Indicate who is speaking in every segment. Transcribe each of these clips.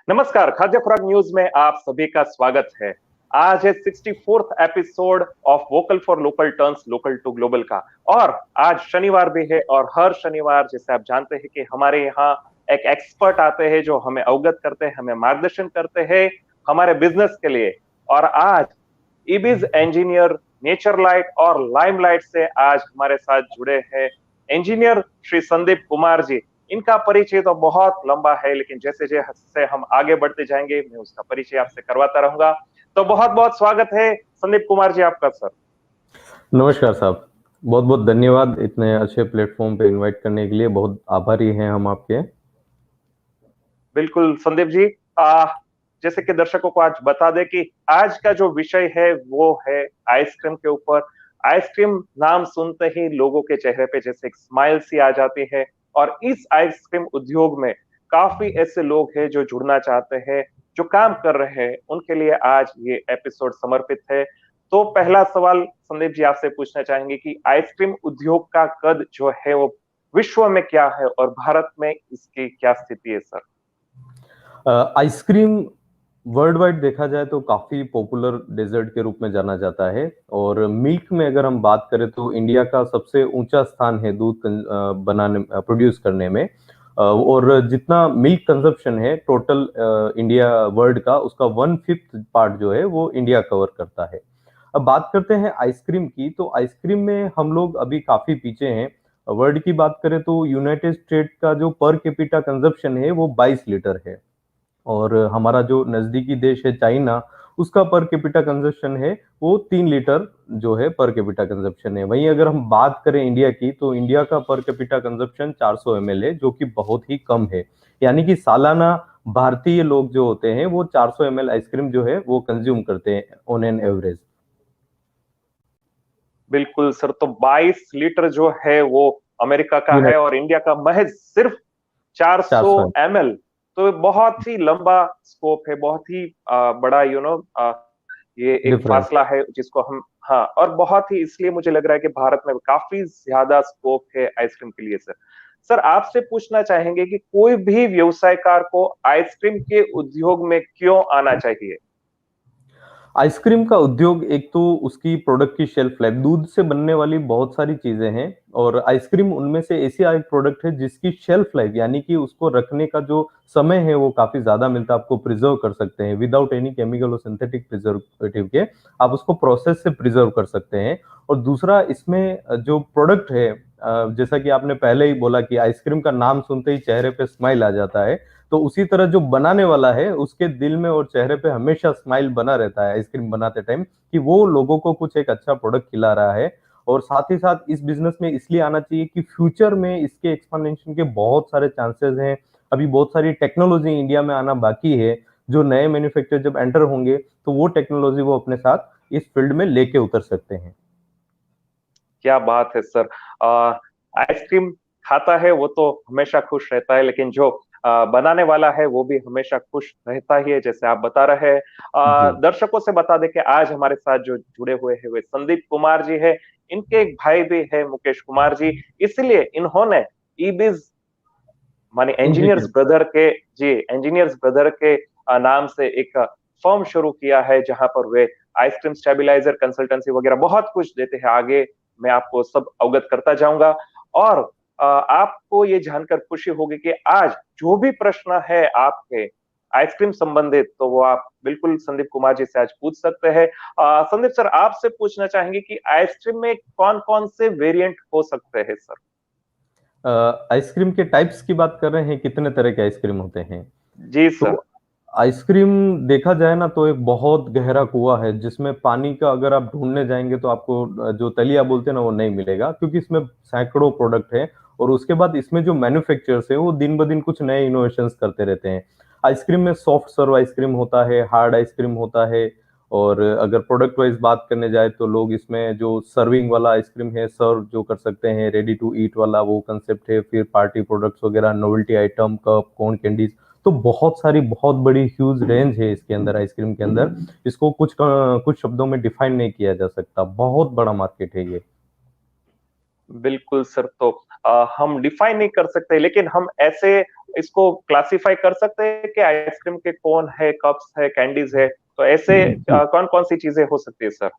Speaker 1: नमस्कार, खाद्य खुराक न्यूज में आप सभी का स्वागत है। आज है 64th episode of vocal for local turns local to global का। और आज शनिवार भी है और हर शनिवार जैसे आप जानते हैं कि हमारे यहाँ एक एक्सपर्ट आते हैं जो हमें अवगत करते हैं, हमें मार्गदर्शन करते हैं हमारे बिजनेस के लिए। और आज ईबीज इंजीनियर नेचरलाइट और लाइमलाइट से आज हमारे साथ जुड़े हैं इंजीनियर श्री संदीप कुमार जी। इनका परिचय तो बहुत लंबा है, लेकिन जैसे जैसे हम आगे बढ़ते जाएंगे मैं उसका परिचय आपसे करवाता रहूंगा। तो बहुत बहुत स्वागत है संदीप कुमार जी आपका। सर
Speaker 2: नमस्कार साहब, बहुत बहुत धन्यवाद इतने अच्छे प्लेटफॉर्म पे इनवाइट करने के लिए। बहुत आभारी हैं हम आपके।
Speaker 1: बिल्कुल संदीप जी, जैसे कि दर्शकों को आज बता दें कि आज का जो विषय है वो है आइसक्रीम के ऊपर। आइसक्रीम नाम सुनते ही लोगों के चेहरे पे जैसे एक स्माइल सी आ जाती है। और इस आइसक्रीम उद्योग में काफी ऐसे लोग हैं जो जुड़ना चाहते हैं, जो काम कर रहे हैं, उनके लिए आज ये एपिसोड समर्पित है। तो पहला सवाल संदीप जी आपसे पूछना चाहेंगे कि आइसक्रीम उद्योग का कद जो है वो विश्व में क्या है और भारत में इसकी क्या स्थिति है सर?
Speaker 2: आइसक्रीम वर्ल्ड वाइड देखा जाए तो काफी पॉपुलर डेजर्ट के रूप में जाना जाता है। और मिल्क में अगर हम बात करें तो इंडिया का सबसे ऊंचा स्थान है दूध बनाने प्रोड्यूस करने में। और जितना मिल्क कंजप्शन है टोटल इंडिया वर्ल्ड का, उसका 1/5 पार्ट जो है वो इंडिया कवर करता है। अब बात करते हैं आइसक्रीम की, तो आइसक्रीम में हम लोग अभी काफी पीछे हैं। वर्ल्ड की बात करें तो यूनाइटेड स्टेट का जो पर कैपिटा कंजप्शन है वो 22 लीटर है। और हमारा जो नजदीकी देश है चाइना, उसका पर कैपिटा कंजप्शन है वो 3 लीटर जो है पर कैपिटा कंजप्शन है। वहीं अगर हम बात करें इंडिया की, तो इंडिया का पर कैपिटा कंजप्शन 400 ml है, जो कि बहुत ही कम है। यानी कि सालाना भारतीय लोग जो होते हैं वो 400 ml आइसक्रीम जो है वो कंज्यूम करते हैं ऑन एन एवरेज।
Speaker 1: बिल्कुल सर, तो 22 लीटर जो है वो अमेरिका का है और इंडिया का महज सिर्फ 400
Speaker 2: 400
Speaker 1: ml। तो बहुत ही लंबा स्कोप है, बहुत ही बड़ा ये एक
Speaker 2: डिफरेंस।
Speaker 1: फासला है जिसको हम, हाँ, और बहुत ही इसलिए मुझे लग रहा है कि भारत में काफी ज्यादा स्कोप है आइसक्रीम के लिए। सर सर आपसे पूछना चाहेंगे कि कोई भी व्यवसायकार को आइसक्रीम के उद्योग में क्यों आना चाहिए?
Speaker 2: आइसक्रीम का उद्योग, एक तो उसकी प्रोडक्ट की शेल्फ लाइफ, दूध से बनने वाली बहुत सारी चीजें हैं और आइसक्रीम उनमें से ऐसी एक प्रोडक्ट है जिसकी शेल्फ लाइफ यानी कि उसको रखने का जो समय है वो काफी ज्यादा मिलता है। आपको प्रिजर्व कर सकते हैं विदाउट एनी केमिकल और सिंथेटिक प्रिजर्वेटिव के, आप उसको प्रोसेस से प्रिजर्व कर सकते हैं। और दूसरा, इसमें जो प्रोडक्ट है, जैसा कि आपने पहले ही बोला कि आइसक्रीम का नाम सुनते ही चेहरे पे स्माइल आ जाता है, तो उसी तरह जो बनाने वाला है उसके दिल में और चेहरे पे हमेशा स्माइल बना रहता है आइसक्रीम बनाते टाइम, कि वो लोगों को कुछ एक अच्छा प्रोडक्ट खिला रहा है। और साथ ही साथ इस बिजनेस में इसलिए आना चाहिए कि फ्यूचर में इसके एक्सपांडेशन के बहुत सारे चांसेस हैं। अभी बहुत सारी टेक्नोलॉजी इंडिया में आना बाकी है, जो नए मैन्युफैक्चरर जब एंटर होंगे तो वो टेक्नोलॉजी वो अपने साथ इस फील्ड में लेके उतर सकते हैं।
Speaker 1: क्या बात है सर। आइसक्रीम खाता है वो तो हमेशा खुश रहता है, लेकिन जो बनाने वाला है वो भी हमेशा खुश रहता ही है, जैसे आप बता रहे हैं।
Speaker 2: जी।
Speaker 1: दर्शकों से बता दें कि आज हमारे साथ जो जुड़े हुए हैं वे संदीप कुमार जी है। इनके एक भाई भी है मुकेश कुमार जी। इसलिए इन्होंने ईबीज माने इंजीनियर्स
Speaker 2: इंजीनियर।
Speaker 1: ब्रदर के, जी, इंजीनियर्स ब्रदर के नाम से एक फर्म शुरू किया है जहां पर वे आइसक्रीम स्टेबलाइजर कंसल्टेंसी वगैरह बहुत कुछ देते हैं। आगे मैं आपको सब अवगत करता जाऊंगा। और आपको ये जानकर खुशी होगी कि आज जो भी प्रश्न है आपके आइसक्रीम संबंधित, तो वो आप बिल्कुल संदीप कुमार जी से आज पूछ सकते हैं। संदीप सर आपसे पूछना चाहेंगे कि आइसक्रीम में कौन कौन से वेरिएंट हो सकते हैं सर?
Speaker 2: आइसक्रीम के टाइप्स की बात कर रहे हैं, कितने तरह के आइसक्रीम होते हैं?
Speaker 1: जी सर।
Speaker 2: तो आइसक्रीम देखा जाए ना तो एक बहुत गहरा कुआं है, जिसमें पानी का अगर आप ढूंढने जाएंगे तो आपको जो तलिया बोलते हैं ना वो नहीं मिलेगा, क्योंकि इसमें सैकड़ों प्रोडक्ट है। और उसके बाद इसमें जो मैन्युफैक्चरर्स है वो दिन ब दिन कुछ नए इनोवेशंस करते रहते हैं। आइसक्रीम में सॉफ्ट सर्व आइसक्रीम होता है, हार्ड आइसक्रीम होता है। और अगर प्रोडक्ट वाइज बात करने जाए तो लोग इसमें जो सर्विंग वाला आइसक्रीम है, सर्व जो कर सकते हैं, रेडी टू ईट वाला वो कंसेप्ट है। फिर पार्टी प्रोडक्ट्स वगैरह, novelty item, cup, corn candies, तो बहुत सारी बहुत बड़ी ह्यूज रेंज है इसके अंदर, आइसक्रीम के अंदर। इसको कुछ शब्दों में डिफाइन नहीं किया जा सकता, बहुत बड़ा मार्केट है ये।
Speaker 1: बिल्कुल सर। तो हम डिफाइन नहीं कर सकते, लेकिन हम ऐसे इसको क्लासिफाई कर सकते हैं कि आइसक्रीम के कौन है, कप्स है, कैंडीज है, तो ऐसे
Speaker 2: जी,
Speaker 1: कौन कौन सी चीजें हो सकती है सर?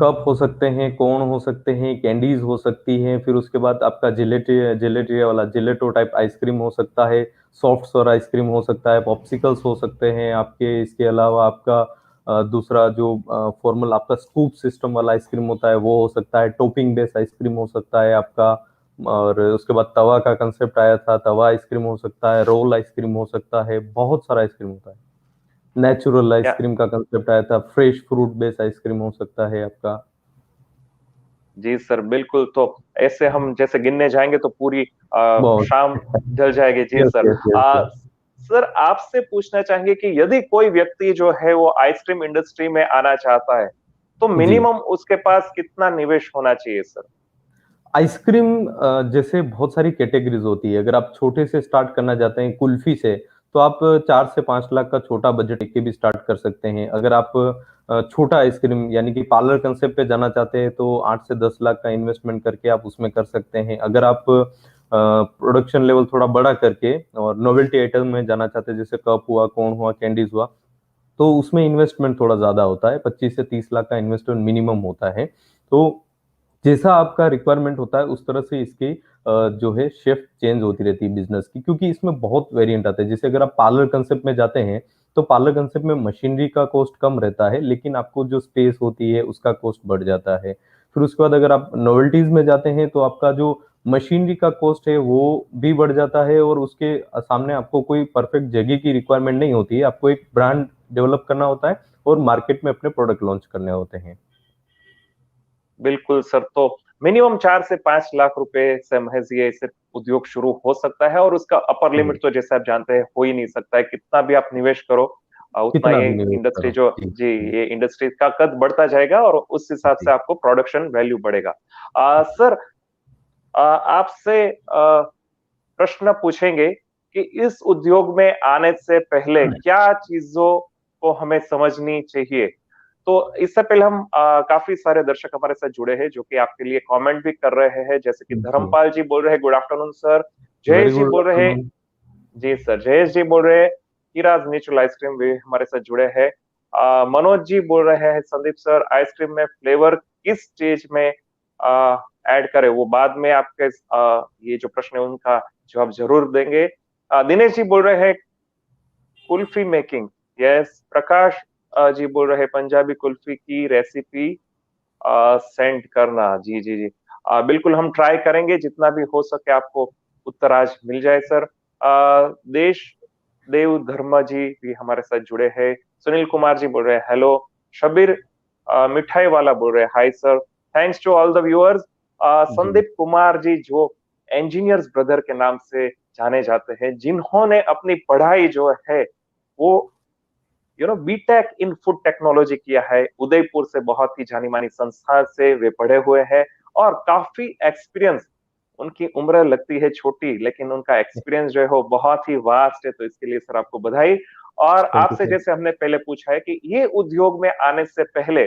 Speaker 2: कप हो सकते हैं, कोन हो सकते हैं, कैंडीज हो सकती हैं, फिर उसके बाद आपका जिलेटी वाला जिलेटो टाइप आइसक्रीम हो सकता है, सॉफ्ट सॉर आइसक्रीम हो सकता है, पॉप्सिकल्स हो सकते हैं आपके। इसके अलावा आपका दूसरा जो फॉर्मल आपका स्कूप सिस्टम वाला आइसक्रीम होता है वो हो सकता है, टॉपिंग बेस्ड आइसक्रीम हो सकता है आपका। और उसके बाद तवा का कंसेप्ट आया था, तवा आइसक्रीम हो सकता है, रोल आइसक्रीम हो सकता है, बहुत सारा आइसक्रीम होता है। नेचुरल
Speaker 1: या
Speaker 2: आइसक्रीम का कंसेप्ट आया था, फ्रेश फ्रूट बेस्ड आइसक्रीम हो सकता है आपका।
Speaker 1: जी सर, बिल्कुल। तो ऐसे हम जैसे गिनने जाएंगे तो पूरी
Speaker 2: बहुत।
Speaker 1: शाम ढल जाएगी। जी
Speaker 2: yes,
Speaker 1: sir.
Speaker 2: Yes, yes, yes.
Speaker 1: Sir, आपसे पूछना चाहेंगे कि यदि कोई व्यक्ति जो है वो आइसक्रीम इंडस्ट्री में आना चाहता है, तो
Speaker 2: जी।
Speaker 1: मिनिमम उसके पास कितना निवेश होना चाहिए सर?
Speaker 2: आइसक्रीम जैसे बहुत सारी कैटेगरीज होती है। अगर आप छोटे से स्टार्ट करना चाहते हैं कुल्फी से, तो आप 4 से 5 लाख का छोटा बजट लेके भी स्टार्ट कर सकते हैं। अगर आप छोटा आइसक्रीम यानी कि पार्लर कंसेप्ट पे जाना चाहते हैं, तो 8 से 10 लाख का इन्वेस्टमेंट करके आप उसमें कर सकते हैं। अगर आप प्रोडक्शन लेवल थोड़ा बड़ा करके और नोवेल्टी आइटम में जाना चाहते हैं, जैसे कप हुआ, कोन हुआ, कैंडीज हुआ, तो उसमें इन्वेस्टमेंट थोड़ा ज्यादा होता है। 25 से 30 लाख का इन्वेस्टमेंट मिनिमम होता है। तो जैसा आपका रिक्वायरमेंट होता है उस तरह से इसकी जो है शिफ्ट चेंज होती रहती है बिजनेस की, क्योंकि इसमें बहुत वेरिएंट आते हैं। जैसे अगर आप पार्लर कंसेप्ट में जाते हैं, तो पार्लर कंसेप्ट में मशीनरी का कॉस्ट कम रहता है, लेकिन आपको जो स्पेस होती है उसका कॉस्ट बढ़ जाता है। फिर उसके बाद अगर आप नोवेल्टीज में जाते हैं, तो आपका जो मशीनरी का कॉस्ट है वो भी बढ़ जाता है, और उसके सामने आपको कोई परफेक्ट जगह की रिक्वायरमेंट नहीं होती है। आपको एक ब्रांड डेवलप करना होता है और मार्केट में अपने प्रोडक्ट लॉन्च करने होते हैं।
Speaker 1: बिल्कुल सर। तो मिनिमम 4 से 5 लाख रुपए से महज ये सिर्फ उद्योग शुरू हो सकता है, और उसका अपर लिमिट
Speaker 2: जी,
Speaker 1: तो जैसे आप जानते हैं हो ही नहीं सकता है। कितना भी आप निवेश करो, उतना
Speaker 2: कितना
Speaker 1: ये
Speaker 2: भी निवेश
Speaker 1: इंडस्ट्री
Speaker 2: करो।
Speaker 1: जो,
Speaker 2: जी,
Speaker 1: जी,
Speaker 2: जी,
Speaker 1: ये इंडस्ट्री का कद बढ़ता जाएगा और उस हिसाब से
Speaker 2: जी,
Speaker 1: आपको प्रोडक्शन वैल्यू बढ़ेगा। सर, आपसे प्रश्न पूछेंगे कि इस उद्योग में आने से पहले क्या चीजों को हमें समझनी चाहिए। तो इससे पहले हम काफी सारे दर्शक हमारे साथ जुड़े हैं जो कि आपके लिए कमेंट भी कर रहे हैं, जैसे कि
Speaker 2: जी।
Speaker 1: धर्मपाल जी बोल रहे हैं, good afternoon sir.
Speaker 2: Very
Speaker 1: Jayesh ji
Speaker 2: good
Speaker 1: बोल रहे हैं,
Speaker 2: आफ्टरनून।
Speaker 1: जी सर, जयेश जी बोल रहे हैं किराज नेचुरल आइसक्रीम भी हमारे साथ जुड़े हैं। मनोज जी बोल रहे हैं, संदीप सर, आइसक्रीम में फ्लेवर किस स्टेज में ऐड करें, वो बाद में आपके ये जो प्रश्न है उनका जवाब जरूर देंगे। दिनेश जी बोल रहे हैं कुल्फी मेकिंग, यस। प्रकाश जी बोल रहे हैं पंजाबी कुल्फी की रेसिपी सेंड करना। जी जी जी, बिल्कुल हम ट्राई करेंगे, जितना भी हो सके आपको उत्तर आज मिल जाए सर। देश देव धर्मा जी भी हमारे साथ जुड़े हैं। सुनील कुमार जी बोल रहे हैं हेलो। शबीर मिठाई वाला बोल रहे हैं hi sir. Thanks to all the viewers.
Speaker 2: जी,
Speaker 1: संदीप कुमार जी, जो इंजीनियर्स ब्रदर के नाम से जाने जाते हैं, जिन्होंने अपनी पढ़ाई जो है वो बीटेक इन फूड टेक्नोलॉजी किया है, उदयपुर से बहुत ही जानी मानी संस्था से वे पढ़े हुए हैं, और काफी एक्सपीरियंस। उनकी उम्र लगती है छोटी, लेकिन उनका एक्सपीरियंस जो है वो बहुत ही वास्ट है, तो इसके लिए सर आपको बधाई। और
Speaker 2: थैंक यू
Speaker 1: आपसे
Speaker 2: सर।
Speaker 1: जैसे हमने पहले पूछा है कि ये उद्योग में आने से पहले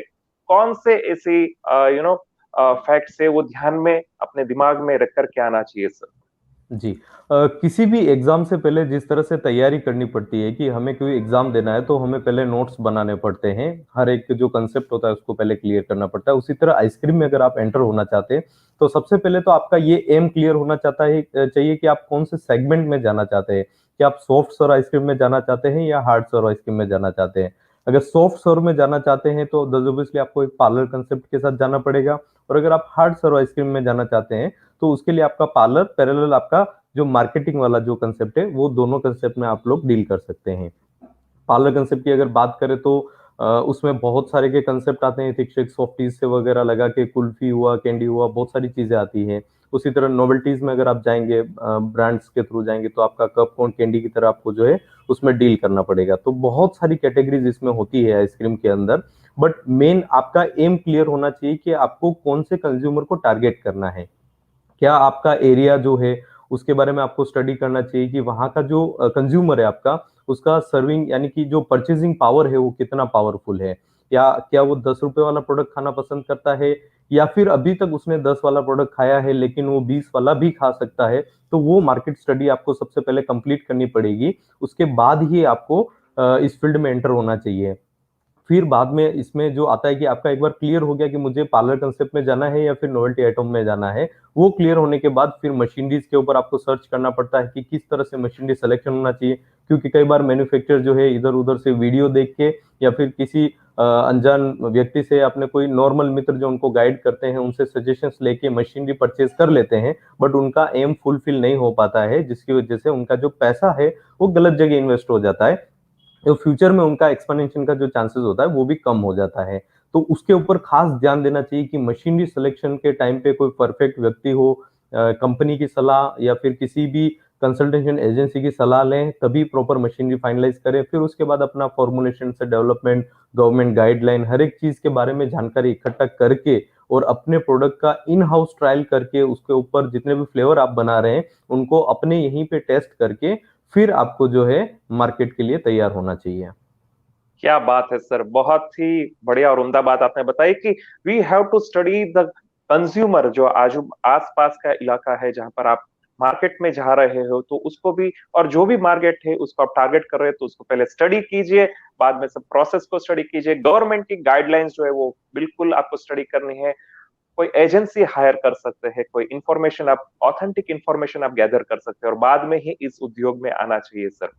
Speaker 1: कौन से ऐसी फैक्ट है वो ध्यान में अपने दिमाग में रख कर के आना चाहिए सर?
Speaker 2: जी। किसी भी एग्जाम से पहले जिस तरह से तैयारी करनी पड़ती है कि हमें कोई एग्जाम देना है, तो हमें पहले नोट्स बनाने पड़ते हैं। हर एक जो कंसेप्ट होता है उसको पहले क्लियर करना पड़ता है। उसी तरह आइसक्रीम में अगर आप एंटर होना चाहते हैं, तो सबसे पहले तो आपका ये एम क्लियर होना चाहता है चाहिए कि आप कौन से सेगमेंट में जाना चाहते हैं। कि आप सॉफ्ट सर्व आइसक्रीम में जाना चाहते हैं या हार्ड सर्व आइसक्रीम में जाना चाहते हैं। अगर सॉफ्ट सर्व में जाना चाहते हैं, तो ऑब्वियसली आपको एक पार्लर कंसेप्ट के साथ जाना पड़ेगा। और अगर आप हार्ड सर्व आइसक्रीम में जाना चाहते हैं, तो उसके लिए आपका पार्लर पैरेलल आपका जो मार्केटिंग वाला जो कंसेप्ट है, वो दोनों कंसेप्ट में आप लोग डील कर सकते हैं। पार्लर कंसेप्ट की अगर बात करें, तो उसमें बहुत सारे के कंसेप्ट आते हैं। थिक शेक सॉफ्टीज से वगैरह लगा के कुल्फी हुआ, कैंडी हुआ, बहुत सारी चीजें आती हैं। उसी तरह नोवेल्टीज में अगर आप जाएंगे, ब्रांड्स के थ्रू जाएंगे, तो आपका कप कौन कैंडी की तरह आपको जो है उसमें डील करना पड़ेगा। तो बहुत सारी कैटेगरीज इसमें होती है आइसक्रीम के अंदर। बट मेन आपका एम क्लियर होना चाहिए कि आपको कौन से कंज्यूमर को टारगेट करना है। क्या आपका एरिया जो है उसके बारे में आपको स्टडी करना चाहिए कि वहाँ का जो कंज्यूमर है आपका, उसका सर्विंग यानी कि जो परचेजिंग पावर है वो कितना पावरफुल है। या क्या वो 10 रुपए वाला प्रोडक्ट खाना पसंद करता है, या फिर अभी तक उसने 10 वाला प्रोडक्ट खाया है लेकिन वो 20 वाला भी खा सकता है। तो वो मार्केट स्टडी आपको सबसे पहले कंप्लीट करनी पड़ेगी, उसके बाद ही आपको इस फील्ड में एंटर होना चाहिए। फिर बाद में इसमें जो आता है कि आपका एक बार क्लियर हो गया कि मुझे पार्लर कंसेप्ट में जाना है या फिर नोवेल्टी आइटम में जाना है, वो क्लियर होने के बाद फिर मशीनरीज के ऊपर आपको सर्च करना पड़ता है कि किस तरह से मशीनरी सिलेक्शन होना चाहिए, क्योंकि कई बार मैन्युफैक्चरर जो है इधर उधर से वीडियो देख के या फिर किसी अनजान व्यक्ति से, अपने कोई नॉर्मल मित्र जो उनको गाइड करते हैं उनसे सजेशंस लेके मशीनरी परचेज कर लेते हैं, बट उनका एम फुलफिल नहीं हो पाता है, जिसकी वजह से उनका जो पैसा है वो गलत जगह इन्वेस्ट हो जाता है, तो फ्यूचर में उनका एक्सपेंशन का जो चांसेस होता है वो भी कम हो जाता है। तो उसके ऊपर खास ध्यान देना चाहिए कि मशीनरी सिलेक्शन के टाइम पे कोई परफेक्ट व्यक्ति हो, कंपनी की सलाह या फिर किसी भी कंसल्टेशन एजेंसी की सलाह लें, तभी प्रॉपर मशीनरी फाइनलाइज करें। फिर उसके बाद अपना फॉर्मुलेशन से डेवलपमेंट, गवर्नमेंट गाइडलाइन, हर एक चीज के बारे में जानकारी इकट्ठा करके और अपने प्रोडक्ट का इन हाउस ट्रायल करके उसके ऊपर जितने भी फ्लेवर आप बना रहे हैं उनको अपने यहीं पे टेस्ट करके फिर आपको जो है मार्केट के लिए तैयार होना चाहिए।
Speaker 1: क्या बात है सर, बहुत ही बढ़िया और उम्दा बात आपने बताई कि we have to study the consumer, जो आजू आसपास का इलाका है जहां पर आप मार्केट में जा रहे हो, तो उसको भी, और जो भी मार्केट है उसको आप टारगेट कर रहे हो तो उसको पहले स्टडी कीजिए, बाद में सब प्रोसेस को स्टडी कीजिए, गवर्नमेंट की गाइडलाइंस जो है वो बिल्कुल आपको स्टडी करनी है, कोई एजेंसी हायर कर सकते हैं, कोई इंफॉर्मेशन आप, ऑथेंटिक इंफॉर्मेशन आप गैदर कर सकते हैं और बाद में ही इस उद्योग में आना चाहिए सर।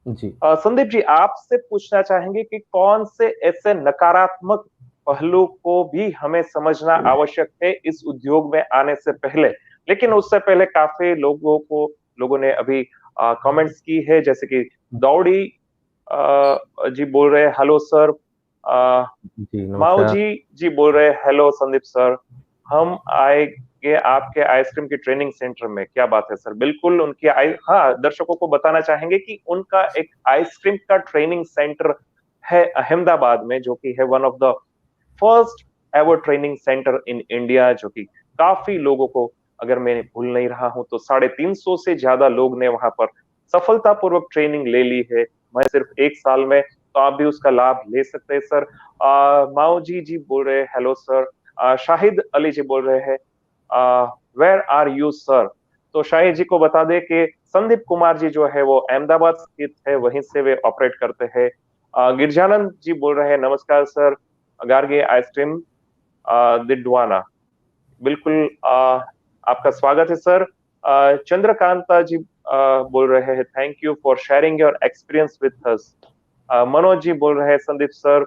Speaker 2: जी
Speaker 1: संदीप जी, आपसे पूछना चाहेंगे कि कौन से ऐसे नकारात्मक पहलू को भी हमें समझना आवश्यक है इस उद्योग में आने से पहले। लेकिन उससे पहले काफी लोगों ने अभी कमेंट्स की है, जैसे कि दौड़ी जी बोल रहे हैं हेलो सर,
Speaker 2: जी
Speaker 1: माऊ
Speaker 2: नमस्कार।
Speaker 1: जी बोल रहे हैं हेलो संदीप सर, हम आएंगे आपके आइसक्रीम की ट्रेनिंग सेंटर में। क्या बात है सर, बिल्कुल उनकी हाँ, दर्शकों को बताना चाहेंगे कि उनका एक आइसक्रीम का ट्रेनिंग सेंटर है अहमदाबाद में, जो कि है one of the first ever training centre in India, जो कि काफी लोगों को, अगर मैं भूल नहीं रहा हूं तो 350 से ज्यादा लोग ने वहां पर सफलतापूर्वक ट्रेनिंग ले ली है, मैं सिर्फ 1 साल में। तो आप भी उसका लाभ ले सकते हैं सर। माओ जी बोल रहे हैं हेलो सर। शाहिद अली जी बोल रहे हैं वेयर आर यू सर। तो शाहिद जी को बता दे कि संदीप कुमार जी जो है वो अहमदाबाद स्थित है, वहीं से वे ऑपरेट करते हैं। गिरजानंद जी बोल रहे हैं नमस्कार सर, गार्गे आइसक्रीम दिडवाना। बिल्कुल आपका स्वागत है सर। चंद्रकांता जी बोल रहे हैं thank you for sharing your experience with us. Manoj ji बोल रहे हैं संदीप सर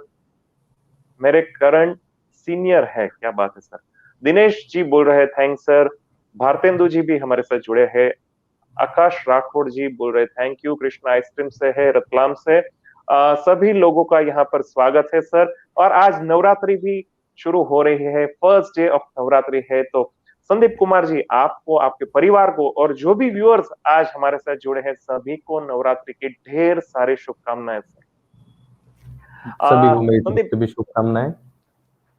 Speaker 1: मेरे करंट सीनियर है। क्या बात है सर। दिनेश जी बोल रहे हैं थैंक्स सर। भारतेंदु जी भी हमारे साथ जुड़े हैं। आकाश राठौड़ जी बोल रहे थैंक यू, कृष्णा आइसक्रीम से है, रतलाम से। सभी लोगों का यहाँ पर स्वागत है सर। और आज नवरात्रि भी शुरू हो रही है, फर्स्ट डे ऑफ नवरात्रि है, तो संदीप कुमार जी आपको, आपके परिवार को और जो भी व्यूअर्स आज हमारे साथ जुड़े हैं सभी को नवरात्रि की ढेर सारी शुभकामनाएं सर।
Speaker 2: सभी को मेरी तरफ
Speaker 1: संदीप
Speaker 2: से भी शुभकामनाएं।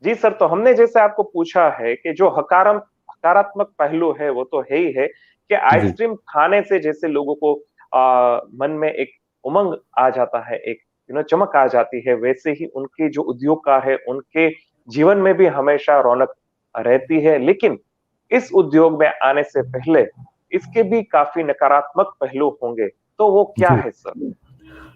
Speaker 1: जी सर, तो हमने जैसे आपको पूछा है कि जो हकारात्मक पहलू है वो तो है ही है कि
Speaker 2: जी
Speaker 1: आइसक्रीम खाने से जैसे लोगों को मन में एक उमंग आ जाता है, एक चमक आ जाती है, वैसे ही उनके जो उद्योगकार है उनके जीवन में भी हमेशा रौनक रहती है। लेकिन इस उद्योग में आने से पहले इसके भी काफी नकारात्मक पहलू होंगे, तो वो क्या
Speaker 2: जी
Speaker 1: है सर?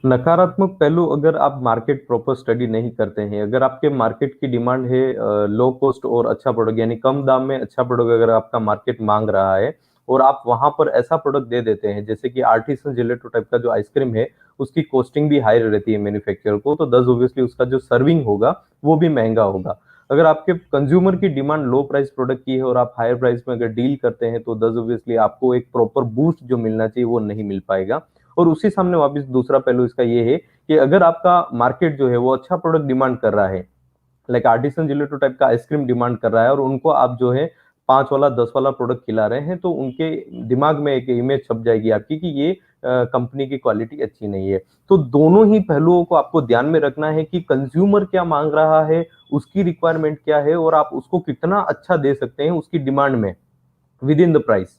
Speaker 2: नकारात्मक पहलू, अगर आप मार्केट प्रॉपर स्टडी नहीं करते हैं, अगर आपके मार्केट की डिमांड है लो कॉस्ट और अच्छा प्रोडक्ट, यानी कम दाम में अच्छा प्रोडक्ट अगर आपका मार्केट मांग रहा है और आप वहां पर ऐसा प्रोडक्ट दे देते हैं जैसे कि आर्टिसन जिलेटो टाइप का जो आइसक्रीम है, उसकी कॉस्टिंग भी हाई रहती है मैन्युफैक्चरर को, तो दस ऑब्वियसली उसका जो सर्विंग होगा वो भी महंगा होगा। अगर आपके कंज्यूमर की डिमांड लो प्राइस प्रोडक्ट की है और आप हायर प्राइस में अगर डील करते हैं, तो दस ऑब्वियसली आपको एक प्रॉपर बूस्ट जो मिलना चाहिए वो नहीं मिल पाएगा। और उसी सामने वापस दूसरा पहलू इसका ये है कि अगर आपका मार्केट जो है वो अच्छा प्रोडक्ट डिमांड कर रहा है, लाइक आर्टिसन जिलेटो टाइप का आइसक्रीम डिमांड कर रहा है, और उनको आप जो है 5 वाला 10 वाला प्रोडक्ट खिला रहे हैं, तो उनके दिमाग में एक इमेज छप जाएगी आपकी कि ये कंपनी की क्वालिटी अच्छी नहीं है। तो दोनों ही पहलुओं को आपको ध्यान में रखना है कि कंज्यूमर क्या मांग रहा है, उसकी रिक्वायरमेंट क्या है, और आप उसको कितना अच्छा दे सकते हैं उसकी डिमांड में, विद इन द प्राइस।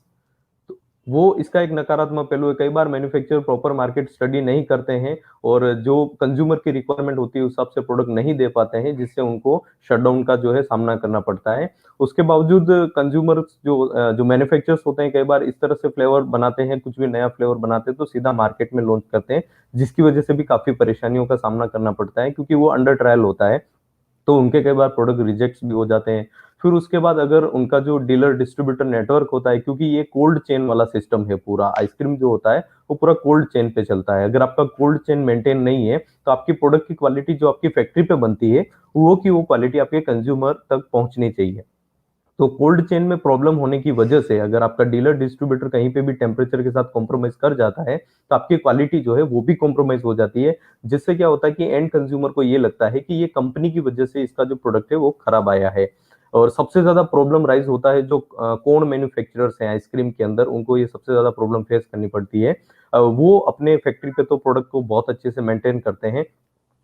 Speaker 2: वो इसका एक नकारात्मक पहलू है। कई बार मैन्युफैक्चरर प्रॉपर मार्केट स्टडी नहीं करते हैं और जो कंज्यूमर की रिक्वायरमेंट होती है उस हिसाब से प्रोडक्ट नहीं दे पाते हैं, जिससे उनको शटडाउन का जो है सामना करना पड़ता है। उसके बावजूद कंज्यूमर जो मैन्युफैक्चरर्स होते हैं कई बार इस तरह से फ्लेवर बनाते हैं, कुछ भी नया फ्लेवर बनाते हैं तो सीधा मार्केट में लॉन्च करते हैं, जिसकी वजह से भी काफी परेशानियों का सामना करना पड़ता है, क्योंकि वो अंडर ट्रायल होता है, तो उनके कई बार प्रोडक्ट रिजेक्ट भी हो जाते हैं। फिर उसके बाद अगर उनका जो डीलर डिस्ट्रीब्यूटर नेटवर्क होता है, क्योंकि ये कोल्ड चेन वाला सिस्टम है, पूरा आइसक्रीम जो होता है वो पूरा कोल्ड चेन पे चलता है। अगर आपका कोल्ड चेन मेंटेन नहीं है तो आपकी प्रोडक्ट की क्वालिटी जो आपकी फैक्ट्री पे बनती है वो की वो क्वालिटी आपके कंज्यूमर तक पहुंचनी चाहिए। तो कोल्ड चेन में प्रॉब्लम होने की वजह से अगर आपका डीलर डिस्ट्रीब्यूटर कहीं पे भी टेम्परेचर के साथ कॉम्प्रोमाइज कर जाता है तो आपकी क्वालिटी जो है वो भी कॉम्प्रोमाइज हो जाती है, जिससे क्या होता है कि एंड कंज्यूमर को ये लगता है कि ये कंपनी की वजह से इसका जो प्रोडक्ट है वो खराब आया है। और सबसे ज्यादा प्रॉब्लम राइज होता है जो कोन मैन्युफैक्चरर्स हैं आइसक्रीम के अंदर, उनको ये सबसे ज्यादा प्रॉब्लम फेस करनी पड़ती है। वो अपने फैक्ट्री पे तो प्रोडक्ट को बहुत अच्छे से मेंटेन करते हैं,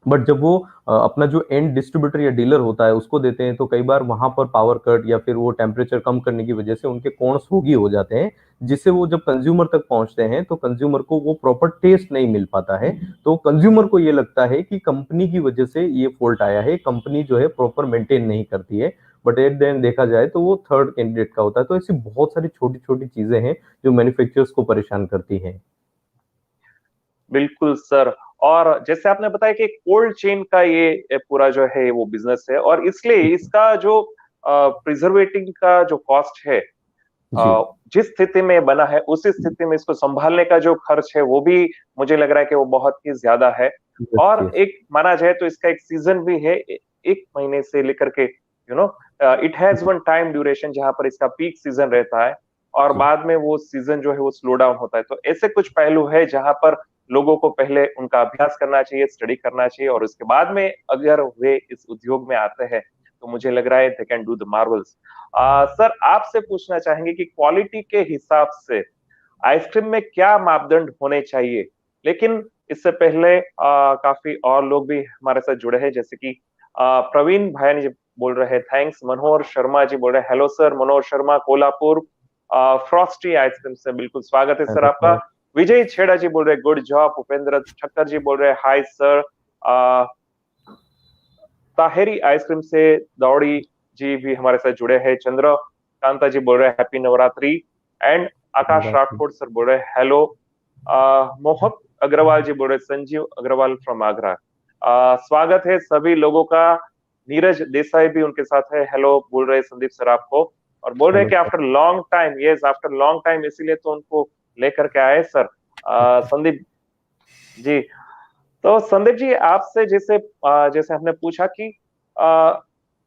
Speaker 2: बट जब वो अपना जो एंड डिस्ट्रीब्यूटर या डीलर होता है उसको देते हैं तो कई बार वहां पर पावर कट या फिर वो टेम्परेचर कम करने की वजह से उनके कॉर्न सोगी हो जाते हैं, जिससे वो जब कंज्यूमर तक पहुंचते हैं तो कंज्यूमर को वो प्रॉपर टेस्ट नहीं मिल पाता है। तो कंज्यूमर को ये लगता है कि कंपनी की वजह से ये फॉल्ट आया है, कंपनी जो है प्रॉपर मेंटेन नहीं करती है। बट एट द एंड देखा जाए तो वो थर्ड कैंडिडेट का होता है। तो ऐसी बहुत सारी छोटी छोटी चीजें हैं जो मैन्युफैक्चरर्स को परेशान करती हैं।
Speaker 1: बिल्कुल सर। और जैसे आपने बताया कि कोल्ड चेन का ये पूरा जो है वो बिजनेस है, और इसलिए इसका जो प्रिजर्वेटिंग का जो कॉस्ट है,
Speaker 2: जी।
Speaker 1: जिस स्थिति में बना है उसी स्थिति में इसको संभालने का जो खर्च है वो भी मुझे लग रहा है कि वो बहुत ही ज्यादा है।
Speaker 2: यस
Speaker 1: और
Speaker 2: यस।
Speaker 1: एक माना जाए तो इसका एक सीजन भी है, एक महीने से लेकर के know it has one time duration जहां पर इसका पीक सीजन रहता है, और
Speaker 2: जी।
Speaker 1: बाद में वो सीजन जो है वो स्लो डाउन होता है। तो ऐसे कुछ पहलू है जहां पर लोगों को पहले उनका अभ्यास करना चाहिए, स्टडी करना चाहिए, और उसके बाद में अगर वे इस उद्योग में आते हैं तो मुझे लग रहा है they can do the Marvels. Sir, आपसे पूछना चाहेंगे कि क्वालिटी के हिसाब से आइसक्रीम में क्या मापदंड होने चाहिए। लेकिन इससे पहले काफी और लोग भी हमारे साथ जुड़े हैं, जैसे कि प्रवीण भाई जी बोल रहे हैं थैंक्स। मनोहर शर्मा जी बोल रहे हैं हेलो सर, मनोहर शर्मा कोल्हापुर फ्रॉस्टी आइसक्रीम से बिल्कुल स्वागत है सर आपका। विजय छेड़ा जी बोल रहे हैं गुड जॉब। उपेंद्र ठक्कर जी बोल रहे हैं हाय सर। ताहेरी आइसक्रीम से दौड़ी जी भी हमारे साथ जुड़े हैं। चंद्र कांता जी बोल रहे हैं happy Navratri. And Akash Rathore sir बोल रहे हैं हेलो। मोहक अग्रवाल जी बोल रहे हैं संजीव अग्रवाल फ्रॉम आगरा। स्वागत है सभी लोगों का। नीरज देसाई भी उनके साथ है, हेलो बोल रहे हैं संदीप सर आपको, और बोल रहे हैं
Speaker 2: हेलो
Speaker 1: कि
Speaker 2: sir.
Speaker 1: After long time, yes after long time, इसीलिए तो उनको लेकर के आए सर। संदीप जी। तो संदीप जी, आपसे जैसे जैसे हमने पूछा कि आ,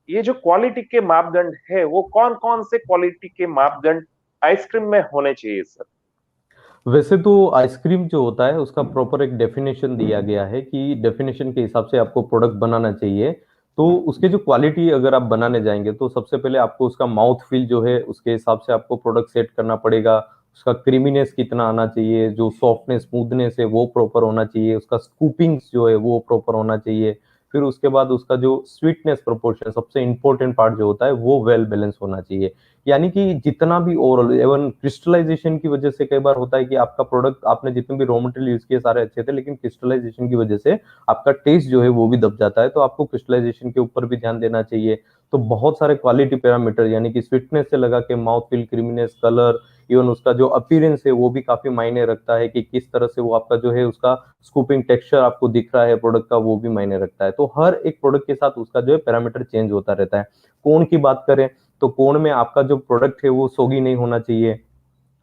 Speaker 1: ये जो क्वालिटी के मापदंड है वो कौन कौन से क्वालिटी के मापदंड आइसक्रीम में होने चाहिए सर।
Speaker 2: वैसे तो आइसक्रीम जो होता है उसका प्रॉपर एक डेफिनेशन दिया गया है कि डेफिनेशन के हिसाब से आपको प्रोडक्ट बनाना चाहिए। तो उसके जो क्वालिटी अगर आप बनाने जाएंगे तो सबसे पहले आपको उसका माउथ फील जो है उसके हिसाब से आपको प्रोडक्ट सेट करना पड़ेगा। उसका क्रीमीनेस कितना आना चाहिए, जो सॉफ्टनेस स्मूथनेस है वो प्रॉपर होना चाहिए, उसका स्कूपिंग्स जो है वो प्रॉपर होना चाहिए। फिर उसके बाद उसका जो स्वीटनेस प्रोपोर्शन सबसे इंपॉर्टेंट पार्ट जो होता है वो वेल बैलेंस होना चाहिए। यानी कि जितना भी ओवरऑल इवन क्रिस्टलाइजेशन की वजह से कई बार होता है कि आपका प्रोडक्ट आपने जितने भी रॉ मटेरियल यूज किए सारे अच्छे थे, लेकिन क्रिस्टलाइजेशन की वजह से आपका टेस्ट जो है वो भी दब जाता है, तो आपको क्रिस्टलाइजेशन के ऊपर भी ध्यान देना चाहिए। तो बहुत सारे क्वालिटी पैरामीटर यानी कि स्वीटनेस से लगा के mouth feel, creaminess, colour, even उसका जो अपीयरेंस है वो भी काफी मायने रखता है कि किस तरह से वो आपका जो है उसका स्कूपिंग टेक्सचर आपको दिख रहा है प्रोडक्ट का, वो भी मायने रखता है। तो हर एक प्रोडक्ट के साथ उसका जो है पैरामीटर चेंज होता रहता है। कोन की बात करें तो कोण में आपका जो प्रोडक्ट है वो सोगी नहीं होना चाहिए,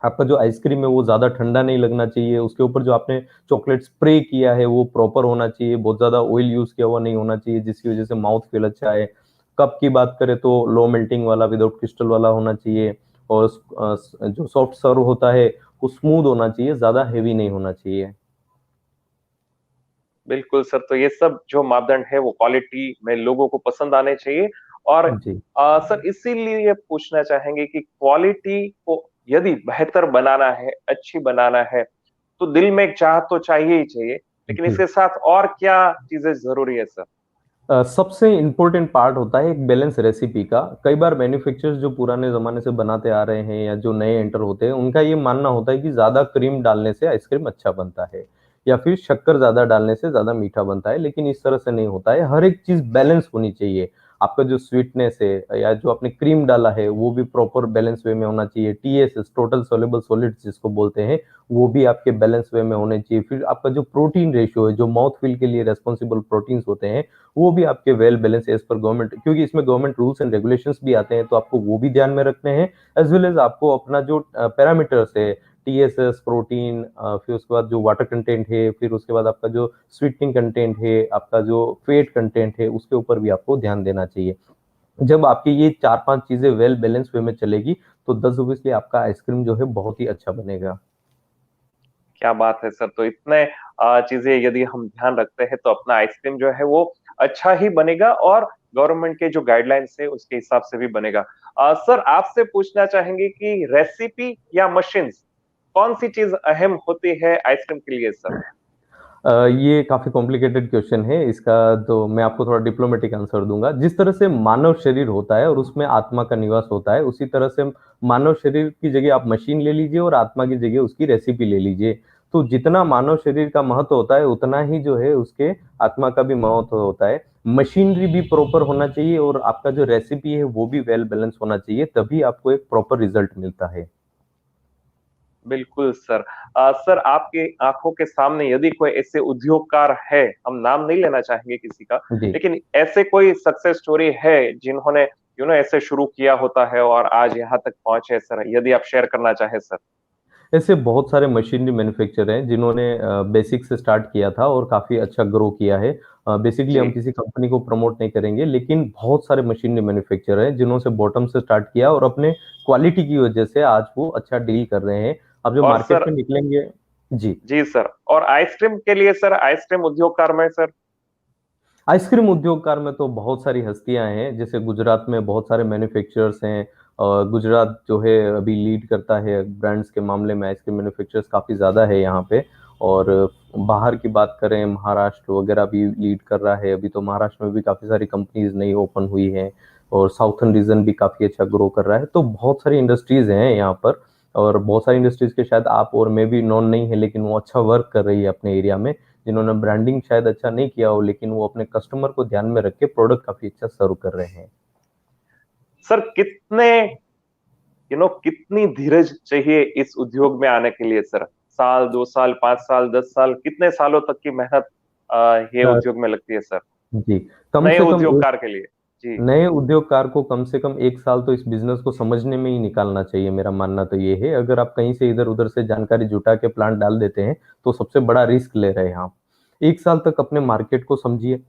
Speaker 2: आपका जो आइसक्रीम है वो ज्यादा ठंडा नहीं लगना चाहिए, उसके ऊपर जो आपने चॉकलेट स्प्रे किया है वो प्रॉपर होना चाहिए, बहुत ज्यादा ऑयल यूज किया हुआ नहीं होना चाहिए जिसकी वजह से माउथ फील अच्छा है। कप की बात करें तो लो मेल्टिंग वाला विदाउट क्रिस्टल वाला होना चाहिए, और जो सॉफ्ट सर्व होता है वो स्मूथ होना चाहिए, ज्यादा हेवी नहीं होना चाहिए।
Speaker 1: बिल्कुल सर, तो ये सब जो मापदंड है वो क्वालिटी में लोगों को पसंद आने चाहिए। और
Speaker 2: जी।
Speaker 1: सर, इसीलिए पूछना चाहेंगे कि क्वालिटी को यदि बेहतर बनाना है, अच्छी बनाना है, तो दिल में एक चाह तो चाहिए ही चाहिए, लेकिन
Speaker 2: जी।
Speaker 1: इसके साथ और क्या चीजें जरूरी है सर।
Speaker 2: सबसे इम्पोर्टेंट पार्ट होता है एक बैलेंस रेसिपी का। कई बार मैन्युफैक्चरर्स जो पुराने जमाने से बनाते आ रहे हैं या जो नए एंटर होते हैं, उनका ये मानना होता है कि ज्यादा क्रीम डालने से आइसक्रीम अच्छा बनता है, या फिर शक्कर ज्यादा डालने से ज्यादा मीठा बनता है। लेकिन इस तरह से नहीं होता है, हर एक चीज बैलेंस होनी चाहिए। आपका जो स्वीटनेस है या जो आपने क्रीम डाला है वो भी प्रॉपर बैलेंस वे में होना चाहिए। टीएसएस, टोटल सोल्यूबल सॉलिड्स जिसको बोलते हैं, वो भी आपके बैलेंस वे में होने चाहिए। फिर आपका जो प्रोटीन रेशियो है, जो माउथ फील के लिए रेस्पॉन्सिबल प्रोटीन्स होते हैं, वो भी आपके well balance as per government, क्योंकि इसमें गवर्नमेंट रूल्स एंड रेगुलेशंस भी आते हैं, तो आपको वो भी ध्यान में रखने हैं। एज वेल एज आपको अपना जो पैरामीटर्स है, टीएसएस, प्रोटीन, फिर उसके बाद जो वाटर कंटेंट है, फिर उसके बाद आपका जो स्वीटनिंग कंटेंट है, आपका जो फेट कंटेंट है, उसके ऊपर भी आपको ध्यान देना चाहिए। जब आपकी ये 4-5 चीजें वेल बैलेंस वे में चलेगी, तो 10 ऑब्वियसली आपका आइसक्रीम जो है बहुत ही अच्छा बनेगा।
Speaker 1: क्या बात है सर। तो इतने चीजें यदि हम ध्यान रखते हैं तो अपना आइसक्रीम जो है वो अच्छा ही बनेगा, और गवर्नमेंट के जो गाइडलाइंस है उसके हिसाब से भी बनेगा। सर आपसे पूछना चाहेंगे कि रेसिपी या मशीन्स, कौन सी चीज अहम होती है आइसक्रीम के लिए सर?
Speaker 2: ये काफी कॉम्प्लिकेटेड क्वेश्चन है इसका, तो मैं आपको थोड़ा डिप्लोमेटिक आंसर दूंगा। जिस तरह से मानव शरीर होता है और उसमें आत्मा का निवास होता है, उसी तरह से मानव शरीर की जगह आप मशीन ले लीजिए और आत्मा की जगह उसकी रेसिपी ले लीजिए। तो जितना मानव शरीर का महत्व होता है, उतना ही जो है उसके आत्मा का भी महत्व होता है। मशीनरी भी प्रॉपर होना चाहिए और आपका जो रेसिपी है वो भी वेल बैलेंस होना चाहिए, तभी आपको एक प्रॉपर रिजल्ट मिलता है।
Speaker 1: बिल्कुल सर। सर आपके आंखों के सामने यदि कोई ऐसे उद्योगकार है, हम नाम नहीं लेना चाहेंगे किसी का,
Speaker 2: जी।
Speaker 1: लेकिन ऐसे कोई सक्सेस स्टोरी है जिन्होंने ऐसे शुरू किया होता है और आज यहाँ तक पहुंचे सर, यदि आप शेयर करना चाहे सर?
Speaker 2: ऐसे बहुत सारे मशीनरी मैन्युफैक्चरर हैं जिन्होंने बेसिक से स्टार्ट किया था और काफ़ी अच्छा ग्रो किया है। बेसिकली हम
Speaker 1: जी।
Speaker 2: किसी कंपनी को प्रमोट नहीं करेंगे, लेकिन बहुत सारे मशीनरी मैन्युफैक्चरर हैं जिन्होंने बॉटम से स्टार्ट किया और अपने क्वालिटी की वजह से आज वो अच्छा डील कर रहे हैं। अब जो
Speaker 1: और
Speaker 2: मार्केट
Speaker 1: सर,
Speaker 2: में निकलेंगे। जी।
Speaker 1: जी सर, और आइसक्रीम के लिए सर, आइसक्रीम उद्योगकार में सर?
Speaker 2: आइसक्रीम उद्योगकार में तो बहुत सारी हस्तियां हैं, जैसे गुजरात में बहुत सारे मैन्युफैक्चरर्स हैं। और गुजरात जो है अभी लीड करता है ब्रांड्स के मामले में, आइसक्रीम मैन्युफैक्चरर्स काफ़ी ज़्यादा है यहाँ पे। और बाहर की बात करें, महाराष्ट्र वगैरह भी लीड कर रहा है। अभी तो महाराष्ट्र में भी काफ़ी सारी कंपनीज नई ओपन हुई हैं, और साउथर्न रीजन भी काफ़ी अच्छा ग्रो कर रहा है। तो बहुत सारी इंडस्ट्रीज हैं यहाँ पर, और बहुत सारी इंडस्ट्रीज के शायद आप और मैं भी नॉन नहीं है, लेकिन वो अच्छा वर्क कर रही है अपने एरिया में, जिन्होंने ब्रांडिंग शायद अच्छा नहीं किया हो, लेकिन वो अपने कस्टमर को ध्यान में रख के प्रोडक्ट काफी अच्छा सर्व कर रहे हैं।
Speaker 1: सर कितने कितनी धीरज चाहिए इस उद्योग में आने के लिए सर? साल, 2 साल, 5 साल, 10 साल, कितने सालों तक की मेहनत ये
Speaker 2: अ,
Speaker 1: उद्योग में लगती है सर,
Speaker 2: जी। कम
Speaker 1: नए
Speaker 2: से कम एक
Speaker 1: उद्योगकार के लिए? जी।
Speaker 2: नए उद्योगकार को कम से कम 1 साल तो इस बिजनेस को समझने में ही निकालना चाहिए। मेरा मानना तो ये है, अगर आप कहीं से इधर उधर से जानकारी जुटा के प्लांट डाल देते हैं, तो सबसे बड़ा रिस्क ले रहे हैं आप। 1 साल तक अपने मार्केट को समझिए,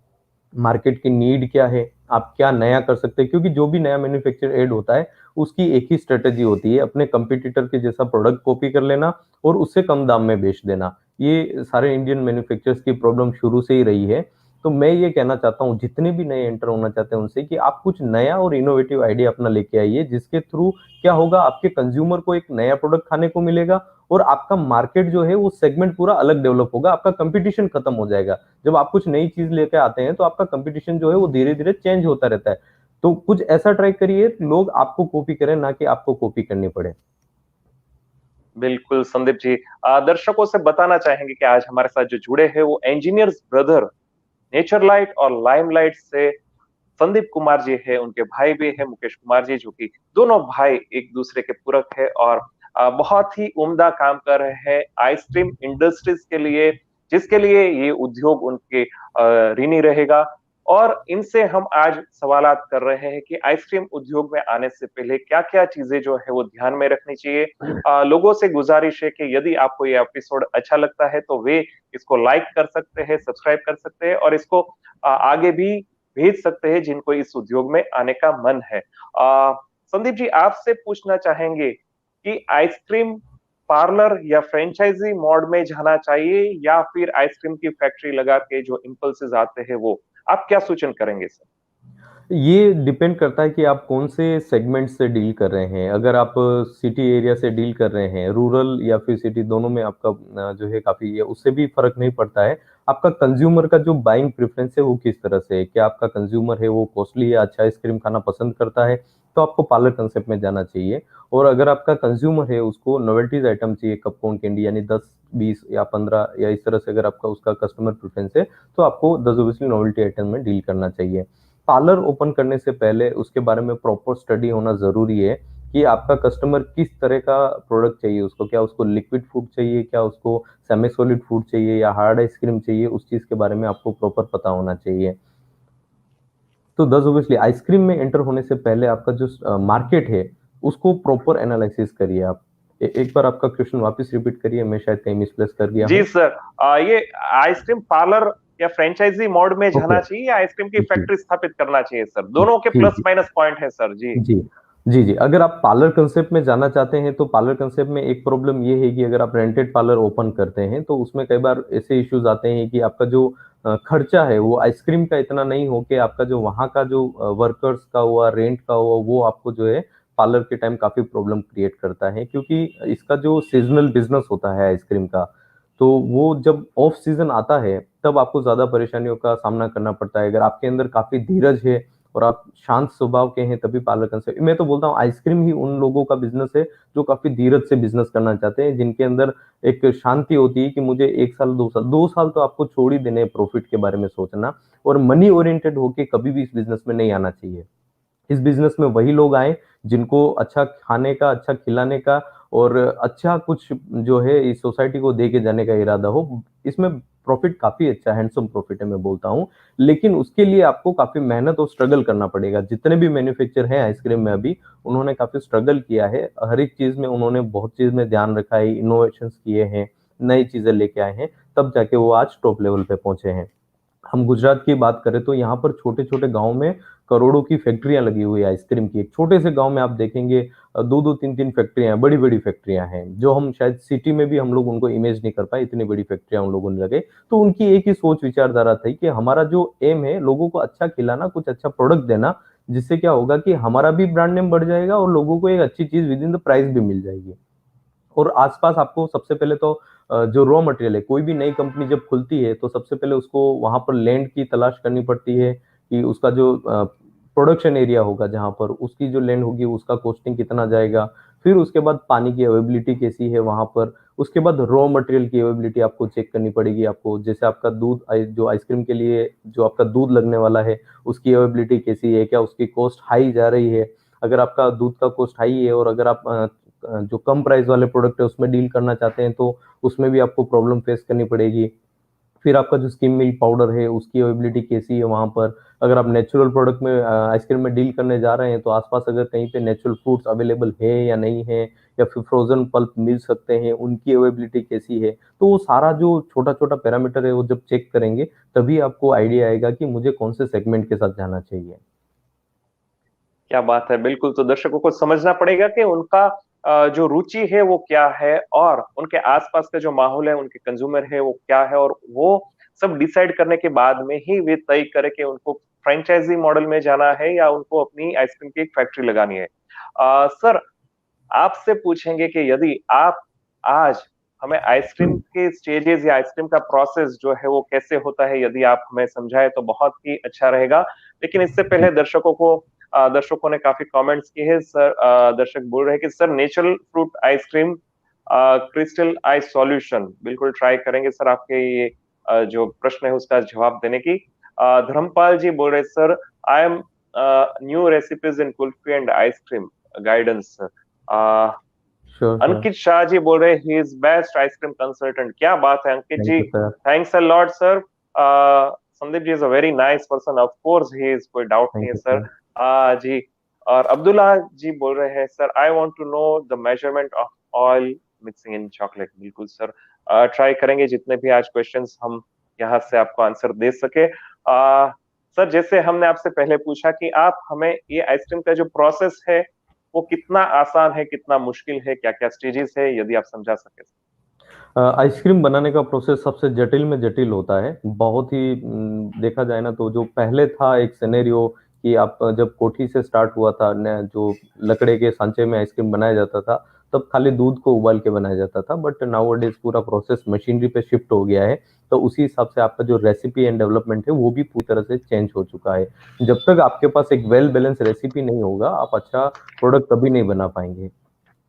Speaker 2: मार्केट की नीड क्या है, आप क्या नया कर सकते हैं, क्योंकि जो भी नया मैन्युफैक्चर ऐड होता है, उसकी एक ही स्ट्रेटेजी होती है, अपने कंपटीटर के जैसा प्रोडक्ट कॉपी कर लेना और उससे कम दाम में बेच देना। ये सारे इंडियन मैन्युफैक्चरर्स की प्रॉब्लम शुरू से ही रही है। तो मैं ये कहना चाहता हूँ जितने भी नए एंटर होना चाहते हैं उनसे, कि आप कुछ नया और इनोवेटिव आइडिया अपना लेके आइए, जिसके थ्रू क्या होगा, आपके कंज्यूमर को एक नया प्रोडक्ट खाने को मिलेगा, और आपका मार्केट जो है वो सेगमेंट पूरा अलग डेवलप होगा, आपका कंपटीशन खत्म हो जाएगा। जब आप कुछ नई चीज लेके आते हैं, तो आपका कंपटीशन जो है वो धीरे धीरे चेंज होता रहता है। तो कुछ ऐसा ट्राई करिए लोग आपको कॉपी करें, ना कि आपको कॉपी करनी पड़े।
Speaker 1: बिल्कुल संदीप जी। दर्शकों से बताना चाहेंगे कि आज हमारे साथ जो जुड़े हैं वो इंजीनियर्स ब्रदर नेचरलाइट और लाइमलाइट से संदीप कुमार जी है, उनके भाई भी है मुकेश कुमार जी, जो कि दोनों भाई एक दूसरे के पूरक है और बहुत ही उम्दा काम कर रहे हैं आइसक्रीम इंडस्ट्रीज के लिए, जिसके लिए ये उद्योग उनके ऋणी रहेगा। और इनसे हम आज सवालात कर रहे हैं कि आइसक्रीम उद्योग में आने से पहले क्या-क्या चीजें जो है वो ध्यान में रखनी चाहिए। लोगों से गुजारिश है कि यदि आपको ये एपिसोड अच्छा लगता है तो वे इसको लाइक कर सकते हैं, सब्सक्राइब कर सकते हैं और इसको आगे भी भेज सकते हैं जिनको इस उद्योग में आने का मन है। संदीप जी, आपसे पूछना चाहेंगे कि आइसक्रीम पार्लर या फ्रेंचाइजी मोड में जाना चाहिए या फिर आइसक्रीम की फैक्ट्री लगा के जो इम्पल्सेस आते हैं वो, आप क्या सूचन करेंगे सर?
Speaker 2: ये डिपेंड करता है कि आप कौन से सेगमेंट से डील कर रहे हैं। अगर आप सिटी एरिया से डील कर रहे हैं, रूरल या फिर सिटी, दोनों में आपका जो है काफ़ी, उससे भी फ़र्क नहीं पड़ता है। आपका कंज्यूमर का जो बाइंग प्रेफरेंस है वो किस तरह से है, क्या आपका कंज्यूमर है वो कॉस्टली या अच्छा आइसक्रीम खाना पसंद करता है, तो आपको पार्लर कंसेप्ट में जाना चाहिए। और अगर आपका कंज्यूमर है उसको नोवेल्टीज आइटम चाहिए, कपकॉर्न कैंडी, यानी 10 20 या 15 या इस तरह से अगर आपका उसका कस्टमर प्रेफरेंस है, तो आपको 10 ऑब्वियसली नोवेल्टी आइटम में डील करना चाहिए। पार्लर ओपन करने से पहले उसके बारे में प्रॉपर स्टडी होना जरूरी है कि आपका कस्टमर किस तरह का प्रोडक्ट चाहिए उसको, क्या उसको लिक्विड फूड चाहिए, क्या उसको सेमी सॉलिड फूड चाहिए या हार्ड आइसक्रीम चाहिए, उस चीज के बारे में आपको प्रॉपर पता होना चाहिए। तो दस ऑब्वियसली आइसक्रीम में एंटर होने से पहले आपका जो मार्केट है उसको प्रॉपर एनालिसिस करिए आप। एक बार आपका क्वेश्चन वापस रिपीट करिए, मैं शायद कहीं मिसप्लेस कर गया
Speaker 1: जी
Speaker 2: हूँ।
Speaker 1: सर, ये आइसक्रीम पार्लर या फ्रेंचाइजी मोड में
Speaker 2: ओके।
Speaker 1: जाना चाहिए या आइसक्रीम की
Speaker 2: जी
Speaker 1: फैक्ट्री स्थापित करना चाहिए सर? दोनों के
Speaker 2: जी
Speaker 1: प्लस
Speaker 2: जी
Speaker 1: माइनस पॉइंट है सर जी।
Speaker 2: जी जी जी, अगर आप पार्लर कंसेप्ट में जाना चाहते हैं तो पार्लर कंसेप्ट में एक प्रॉब्लम ये है कि अगर आप रेंटेड पार्लर ओपन करते हैं तो उसमें कई बार ऐसे इश्यूज आते हैं कि आपका जो खर्चा है वो आइसक्रीम का इतना नहीं हो के आपका जो वहाँ का जो वर्कर्स का हुआ, रेंट का हुआ, वो आपको जो है पार्लर के टाइम काफी प्रॉब्लम क्रिएट करता है, क्योंकि इसका जो सीजनल बिजनेस होता है आइसक्रीम का, तो वो जब ऑफ सीजन आता है तब आपको ज्यादा परेशानियों का सामना करना पड़ता है। अगर आपके अंदर काफी धीरज है और आप शांत स्वभाव के हैं तभी पार्लर कंसेप्ट, मैं तो बोलता हूँ आइसक्रीम ही उन लोगों का बिजनेस है जो काफी धीरज से बिजनेस करना चाहते हैं, जिनके अंदर एक शांति होती है कि मुझे 1 साल 2 साल, 2 साल तो आपको छोड़ ही देने प्रॉफिट के बारे में सोचना, और मनी ओरिएंटेड होके कभी भी इस बिजनेस में नहीं आना चाहिए। इस बिजनेस में वही लोग आए जिनको अच्छा खाने का, अच्छा खिलाने का और अच्छा कुछ जो है इस सोसाइटी को दे के जाने का इरादा हो। इसमें प्रॉफिट काफी अच्छा हैंडसम प्रॉफिट है, मैं बोलता हूँ, लेकिन उसके लिए आपको काफी मेहनत और स्ट्रगल करना पड़ेगा। जितने भी मैन्युफैक्चर हैं आइसक्रीम में अभी, उन्होंने काफी स्ट्रगल किया है, हर एक चीज में उन्होंने बहुत चीज में ध्यान रखा है, इनोवेशंस किए हैं, नई चीजें लेके आए हैं, तब जाके वो आज टॉप लेवल पे पहुंचे हैं। हम गुजरात की बात करें तो यहाँ पर छोटे छोटे गांव में करोड़ों की फैक्ट्रियां लगी हुई है आइसक्रीम की। एक छोटे से गांव में आप देखेंगे दो दो तीन तीन फैक्ट्रियां हैं, बड़ी बड़ी फैक्ट्रियां हैं, जो हम शायद सिटी में भी हम लोग उनको इमेज नहीं कर पाए, इतनी बड़ी फैक्ट्रियां उन लोगों ने लगे। तो उनकी एक ही सोच विचारधारा थी कि हमारा जो एम है लोगों को अच्छा खिलाना, कुछ अच्छा प्रोडक्ट देना, जिससे क्या होगा कि हमारा भी ब्रांड नेम बढ़ जाएगा और लोगों को एक अच्छी चीज विद इन द प्राइस भी मिल जाएगी। और आसपास आपको सबसे पहले तो जो रॉ मटेरियल है, कोई भी नई कंपनी जब खुलती है तो सबसे पहले उसको वहां पर लैंड की तलाश करनी पड़ती है कि उसका जो प्रोडक्शन एरिया होगा जहां पर उसकी जो लैंड होगी उसका कॉस्टिंग कितना जाएगा, फिर उसके बाद पानी की अवेबिलिटी कैसी है वहां पर, उसके बाद रॉ मटेरियल की अवेबिलिटी आपको चेक करनी पड़ेगी। आपको जैसे आपका दूध जो आइसक्रीम के लिए जो आपका दूध लगने वाला है उसकी अवेबिलिटी कैसी है, क्या उसकी कॉस्ट हाई जा रही है। अगर आपका दूध का कॉस्ट हाई है और अगर आप जो कम प्राइस वाले प्रोडक्ट है उसमें डील करना चाहते हैं तो उसमें भी आपको प्रॉब्लम फेस करनी पड़ेगी। फिर आपका जो स्किम मिल्क पाउडर है उसकी अवेबिलिटी कैसी है वहां पर। अगर आप नेचुरल प्रोडक्ट में आइसक्रीम में डील करने जा रहे हैं तो आसपास अगर कहीं पे नेचुरल फ्रूट्स अवेलेबल है या नहीं है, या फिर फ्रोजन पल्प मिल सकते हैं, उनकी अवेबिलिटी कैसी है। तो वो सारा जो छोटा छोटा पैरामीटर है वो जब चेक करेंगे तभी आपको आइडिया आएगा कि मुझे कौन से सेगमेंट के साथ जाना चाहिए।
Speaker 1: क्या बात है, बिल्कुल। तो दर्शकों को समझना पड़ेगा कि उनका जो रुचि है वो क्या है, और उनके आसपास का जो माहौल है, उनके कंज्यूमर है वो क्या है, और वो सब डिसाइड करने के बाद में ही वे तय करें कि उनको फ्रेंचाइजी मॉडल में जाना है या उनको अपनी आइसक्रीम की एक फैक्ट्री लगानी है। सर, आपसे पूछेंगे कि यदि आप आज हमें आइसक्रीम के स्टेजेस या आइसक्रीम का प्रोसेस जो है वो कैसे होता है, यदि आप हमें समझाए तो बहुत ही अच्छा रहेगा। लेकिन इससे पहले दर्शकों ने काफी कमेंट्स किए हैं सर। दर्शक बोल रहे हैं कि sir natural fruit ice cream crystal ice solution, बिल्कुल ट्राई करेंगे सर आपके ये जो प्रश्न है उसका जवाब देने की। धर्मपाल जी बोल रहे हैं sir, I am new recipes in kulfi and ice cream guidance.
Speaker 2: Sure sir.
Speaker 1: Ankit Shah ji बोल रहे हैं he is best ice cream consultant. क्या बात है Ankit
Speaker 2: thank
Speaker 1: ji,
Speaker 2: you sir.
Speaker 1: Thanks a lot sir. Sandeep ji is a very nice person, of course he is, कोई doubt नहीं
Speaker 2: thank
Speaker 1: है
Speaker 2: you
Speaker 1: sir.
Speaker 2: Sir.
Speaker 1: जी। और अब्दुल्ला जी बोल रहे हैं sir, I want to know the measurement of oil mixing in chocolate. बिल्कुल sir, try करेंगे जितने भी आज क्वेश्चंस हम यहाँ से आपको आंसर दे सके। सर, जैसे हमने आपसे पहले पूछा कि आप हमें ये आइसक्रीम का जो प्रोसेस है वो कितना आसान है, कितना मुश्किल है, क्या क्या स्टेजेस है, यदि आप समझा सके।
Speaker 2: आइसक्रीम बनाने का प्रोसेस सबसे जटिल में जटिल होता है, बहुत ही देखा जाए ना तो जो पहले था एक सिनेरियो कि आप जब कोठी से स्टार्ट हुआ था जो लकड़े के सांचे में आइसक्रीम बनाया जाता था, तब खाली दूध को उबाल के बनाया जाता था, बट नाउ डेज पूरा प्रोसेस मशीनरी पे शिफ्ट हो गया है। तो उसी हिसाब से आपका जो रेसिपी एंड डेवलपमेंट है वो भी पूरी तरह से चेंज हो चुका है। जब तक आपके पास एक वेल बैलेंस रेसिपी नहीं होगा, आप अच्छा प्रोडक्ट कभी नहीं बना पाएंगे।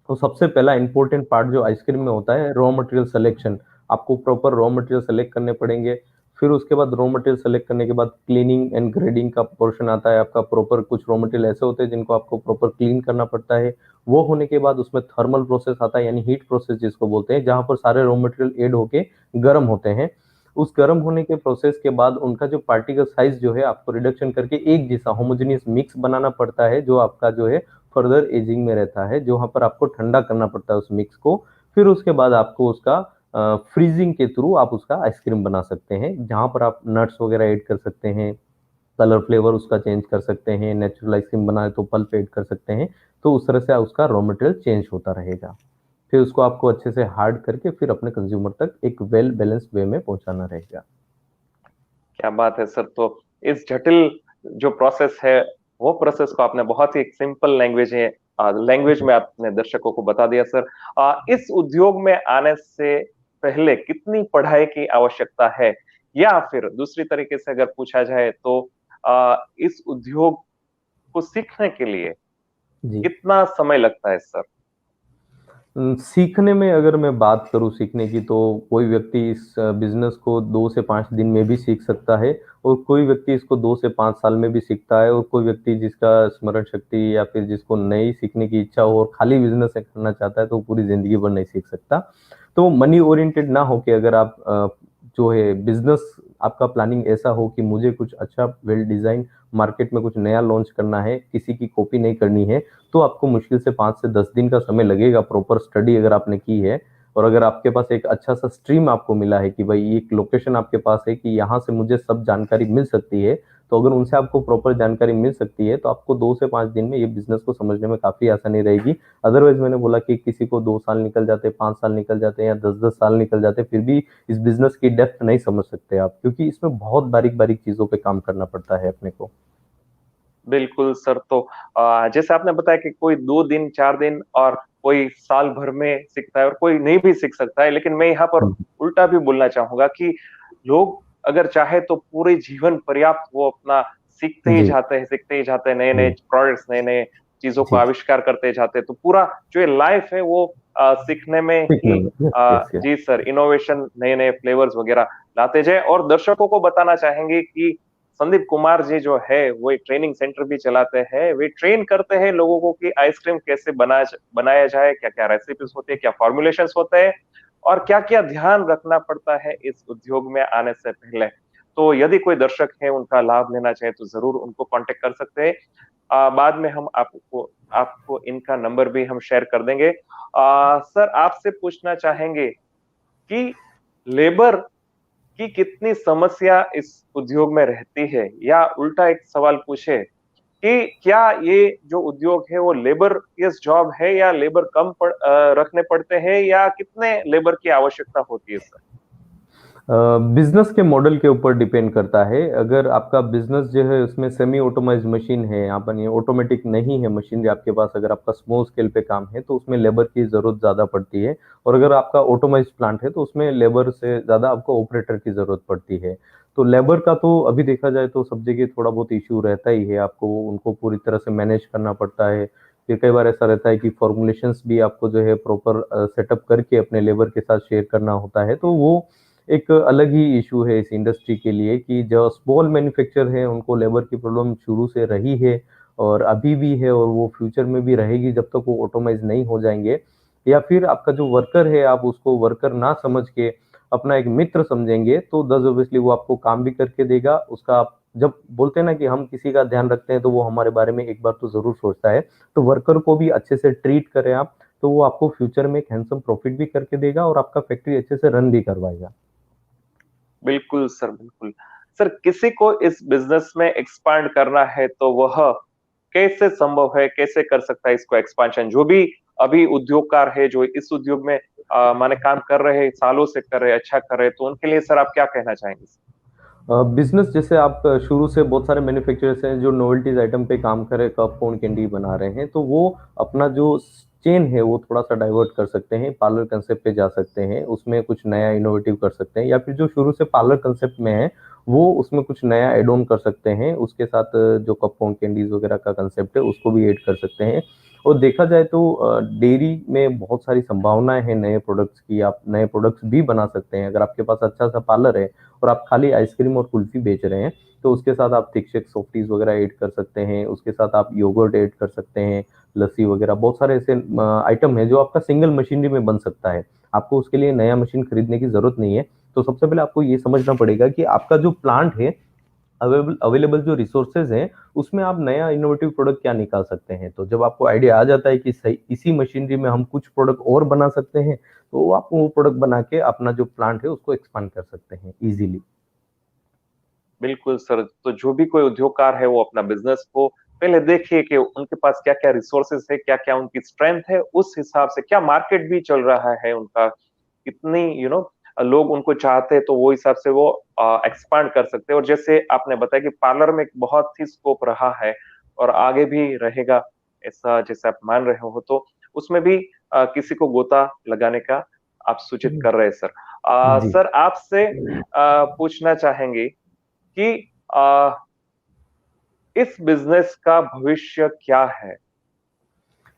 Speaker 2: तो सबसे पहला इंपॉर्टेंट पार्ट जो आइसक्रीम में होता है, रॉ मटेरियल सिलेक्शन। आपको प्रॉपर रॉ मटेरियल सेलेक्ट करने पड़ेंगे। फिर उसके बाद रॉ मटेरियल सेलेक्ट करने के बाद क्लीनिंग एंड ग्रेडिंग का पोर्शन आता है आपका। प्रॉपर कुछ रॉ मटेरियल ऐसे होते हैं जिनको आपको प्रॉपर क्लीन करना पड़ता है। वो होने के बाद उसमें थर्मल प्रोसेस आता है, यानी हीट प्रोसेस जिसको बोलते हैं, जहां पर सारे रॉ मटेरियल ऐड होके गर्म होते हैं। उस गर्म होने के प्रोसेस के बाद उनका जो पार्टिकल साइज जो है आपको रिडक्शन करके एक जैसा होमोजेनियस मिक्स बनाना पड़ता है, जो आपका जो है फर्दर एजिंग में रहता है, जो वहां पर आपको ठंडा करना पड़ता है उस मिक्स को। फिर उसके बाद आपको उसका फ्रीजिंग के थ्रू आप उसका आइसक्रीम बना सकते हैं, जहां पर आप नट्स वगैरह ऐड कर सकते हैं, कलर फ्लेवर उसका चेंज कर सकते हैं, नेचुरल आइसक्रीम बनाए तो पल्प ऐड कर सकते हैं। तो उस तरह से उसका रॉ मटेरियल चेंज होता रहेगा। फिर उसको आपको अच्छे से हार्ड करके फिर अपने कंज्यूमर तक एक वेल बैलेंस वे में पहुंचाना रहेगा।
Speaker 1: क्या बात है सर। तो इस जटिल जो प्रोसेस है, वो प्रोसेस को आपने बहुत ही सिंपल लैंग्वेज में आपने दर्शकों को बता दिया सर। इस उद्योग में आने से पहले कितनी पढ़ाई की आवश्यकता है, या फिर दूसरी तरीके से अगर पूछा जाए तो इस उद्योग को सीखने के लिए
Speaker 2: जी।
Speaker 1: कितना समय लगता है सर?
Speaker 2: सीखने में अगर मैं बात करूँ सीखने की, तो कोई व्यक्ति इस बिजनेस को 2 से 5 दिन में भी सीख सकता है, और कोई व्यक्ति इसको 2 से 5 साल में भी सीखता है, और कोई व्यक्ति जिसका स्मरण शक्ति या फिर जिसको नई सीखने की इच्छा हो और खाली बिजनेस करना चाहता है, तो पूरी जिंदगी भर नहीं सीख सकता। तो मनी ओरिएंटेड ना होके अगर आप जो है बिजनेस, आपका प्लानिंग ऐसा हो कि मुझे कुछ अच्छा वेल डिजाइन मार्केट में कुछ नया लॉन्च करना है, किसी की कॉपी नहीं करनी है, तो आपको मुश्किल से 5 से 10 दिन का समय लगेगा, प्रॉपर स्टडी अगर आपने की है। और अगर आपके पास एक अच्छा सा स्ट्रीम आपको मिला है कि भाई एक लोकेशन आपके पास है कि यहाँ से मुझे सब जानकारी मिल सकती है, तो अगर उनसे आपको प्रॉपर जानकारी मिल सकती है, तो आपको 2 से 5 दिन में ये बिजनेस को समझने में काफी आसानी रहेगी। अदरवाइज मैंने बोला कि किसी को 2 साल निकल जाते, 5 साल निकल जाते, या 10-10 साल निकल जाते, फिर भी इस बिजनेस की डेप्थ नहीं समझ सकते आप, क्योंकि इसमें बहुत बारीक बारीक चीजों पे काम करना पड़ता है अपने को।
Speaker 1: बिल्कुल सर। तो जैसे आपने बताया कि कोई 2 दिन 4 दिन और कोई साल भर में सीखता है और कोई नहीं भी सीख सकता है, लेकिन मैं यहाँ पर उल्टा भी बोलना चाहूंगा कि लोग अगर चाहे तो पूरे जीवन पर्याप्त वो अपना
Speaker 2: जी।
Speaker 1: सीखते ही जाते हैं, नए नए
Speaker 2: जी।
Speaker 1: प्रोडक्ट्स, नए नए चीजों को
Speaker 2: जी।
Speaker 1: आविष्कार करते जाते हैं। तो पूरा जो ये लाइफ है वो सीखने में
Speaker 2: सीखने
Speaker 1: ही,
Speaker 2: में, यस यस यस।
Speaker 1: जी सर, इनोवेशन, नए नए फ्लेवर्स वगैरह लाते जाए। और दर्शकों को बताना चाहेंगे कि संदीप कुमार जी जो है वो एक ट्रेनिंग सेंटर भी चलाते हैं। वे ट्रेन करते हैं लोगों को कि आइसक्रीम कैसे बनाया जाए, क्या क्या रेसिपीज होती है, क्या फॉर्मुलेशंस होते हैं, और क्या क्या ध्यान रखना पड़ता है इस उद्योग में आने से पहले। तो यदि कोई दर्शक है उनका लाभ लेना चाहे तो जरूर उनको कांटेक्ट कर सकते हैं। बाद में हम आपको आपको इनका नंबर भी हम शेयर कर देंगे। सर, आपसे पूछना चाहेंगे कि लेबर की कितनी समस्या इस उद्योग में रहती है, या उल्टा एक सवाल पूछे कि क्या ये जो उद्योग है वो लेबर यस जॉब है, या लेबर रखने पड़ते हैं, या कितने लेबर की आवश्यकता होती है सर?
Speaker 2: बिजनेस के मॉडल के ऊपर डिपेंड करता है। अगर आपका बिजनेस जो है उसमें सेमी ऑटोमाइज मशीन है, यहाँ पर ये ऑटोमेटिक नहीं है मशीनरी आपके पास, अगर आपका स्मॉल स्केल पे काम है तो उसमें लेबर की जरूरत ज्यादा पड़ती है। और अगर आपका ऑटोमाइज प्लांट है तो उसमें लेबर से ज्यादा आपको ऑपरेटर की जरूरत पड़ती है। तो लेबर का तो अभी देखा जाए तो सब जगह थोड़ा बहुत इश्यू रहता ही है, आपको उनको पूरी तरह से मैनेज करना पड़ता है। फिर कई बार ऐसा रहता है कि फॉर्मुलेशंस भी आपको जो है प्रॉपर सेटअप करके अपने लेबर के साथ शेयर करना होता है। तो वो एक अलग ही इशू है इस इंडस्ट्री के लिए, कि जो स्मॉल मैन्युफैक्चर है उनको लेबर की प्रॉब्लम शुरू से रही है और अभी भी है, और वो फ्यूचर में भी रहेगी जब तक वो ऑटोमाइज नहीं हो जाएंगे। या फिर आपका जो वर्कर है, आप उसको वर्कर ना समझ के अपना एक मित्र समझेंगे, तो दस ऑब्वियसली वो आपको काम भी करके देगा उसका। आप जब बोलते हैं ना कि हम किसी का ध्यान रखते हैं, तो वो हमारे बारे में एक बार तो जरूर सोचता है। तो वर्कर को भी अच्छे से ट्रीट करें आप, तो वो आपको फ्यूचर में एक हैंडसम प्रॉफिट भी करके देगा और आपका फैक्ट्री अच्छे से रन भी करवाएगा।
Speaker 1: बिल्कुल सर, बिल्कुल। सर, किसी को इस बिजनेस में एक्सपांड करना है तो वह कैसे संभव है, कैसे कर सकता है इसको एक्सपांशन? जो भी अभी उद्योगकार है, जो इस उद्योग में माने काम कर रहे हैं, सालों से कर रहे हैं, अच्छा कर रहे हैं, तो उनके लिए सर आप क्या कहना चाहेंगे?
Speaker 2: बिजनेस जैसे आप शुरू से बहुत सारे मैन्युफैक्चरर्स हैं जो नोवेल्टीज आइटम पे काम कर रहे हैं, कप कोन कैंडी बना रहे हैं, तो वो अपना जो चेन है वो थोड़ा सा डाइवर्ट कर सकते हैं, पार्लर कंसेप्ट पे जा सकते हैं, उसमें कुछ नया इनोवेटिव कर सकते हैं, या फिर जो शुरू से पार्लर कंसेप्ट में है वो उसमें कुछ नया एड ऑन कर सकते हैं, उसके साथ जो कप कोन कैंडीज वगैरह का कंसेप्ट है उसको भी ऐड कर सकते हैं। और देखा जाए तो डेयरी में बहुत सारी संभावनाएं हैं नए प्रोडक्ट्स की, आप नए प्रोडक्ट्स भी बना सकते हैं अगर आपके पास अच्छा सा पार्लर है और आप खाली आइसक्रीम और कुल्फी बेच रहे हैं, तो उसके साथ आप थिक शेक सॉफ्टीज वगैरह ऐड कर सकते हैं, उसके साथ आप योगर्ट ऐड कर सकते हैं, लस्सी वगैरह बहुत सारे ऐसे आइटम है जो आपका सिंगल मशीनरी में बन सकता है। आपको उसके लिए नया मशीन खरीदने की जरूरत नहीं है। तो सबसे पहले आपको ये समझना पड़ेगा कि आपका जो प्लांट है, अवेलेबल अवेलेबल जो रिसोर्सेज हैं, उसमें आप नया इनोवेटिव प्रोडक्ट क्या निकाल सकते हैं। तो जब आपको आइडिया आ जाता है कि सही इसी मशीनरी में हम कुछ प्रोडक्ट और बना सकते हैं, तो आप वो प्रोडक्ट बना के अपना जो प्लांट है उसको एक्सपांड कर सकते हैं इजीली।
Speaker 1: बिल्कुल सर, तो जो भी कोई उद्योगकार है वो अपना बिजनेस को पहले देखिए कि उनके पास क्या-क्या रिसोर्सेज है, क्या-क्या उनकी स्ट्रेंथ है, उस हिसाब से क्या मार्केट भी चल रहा है उनका, कितनी लोग उनको चाहते हैं, तो वो हिसाब से वो एक्सपांड कर सकते हैं। और जैसे आपने बताया कि पार्लर में एक बहुत ही स्कोप रहा है और आगे भी रहेगा, ऐसा जैसे आप मान रहे हो, तो उसमें भी किसी को गोता लगाने का आप सूचित कर रहे हैं सर।
Speaker 2: जी।
Speaker 1: सर आपसे पूछना चाहेंगे कि अ, इस बिज़नेस का भविष्य क्या है?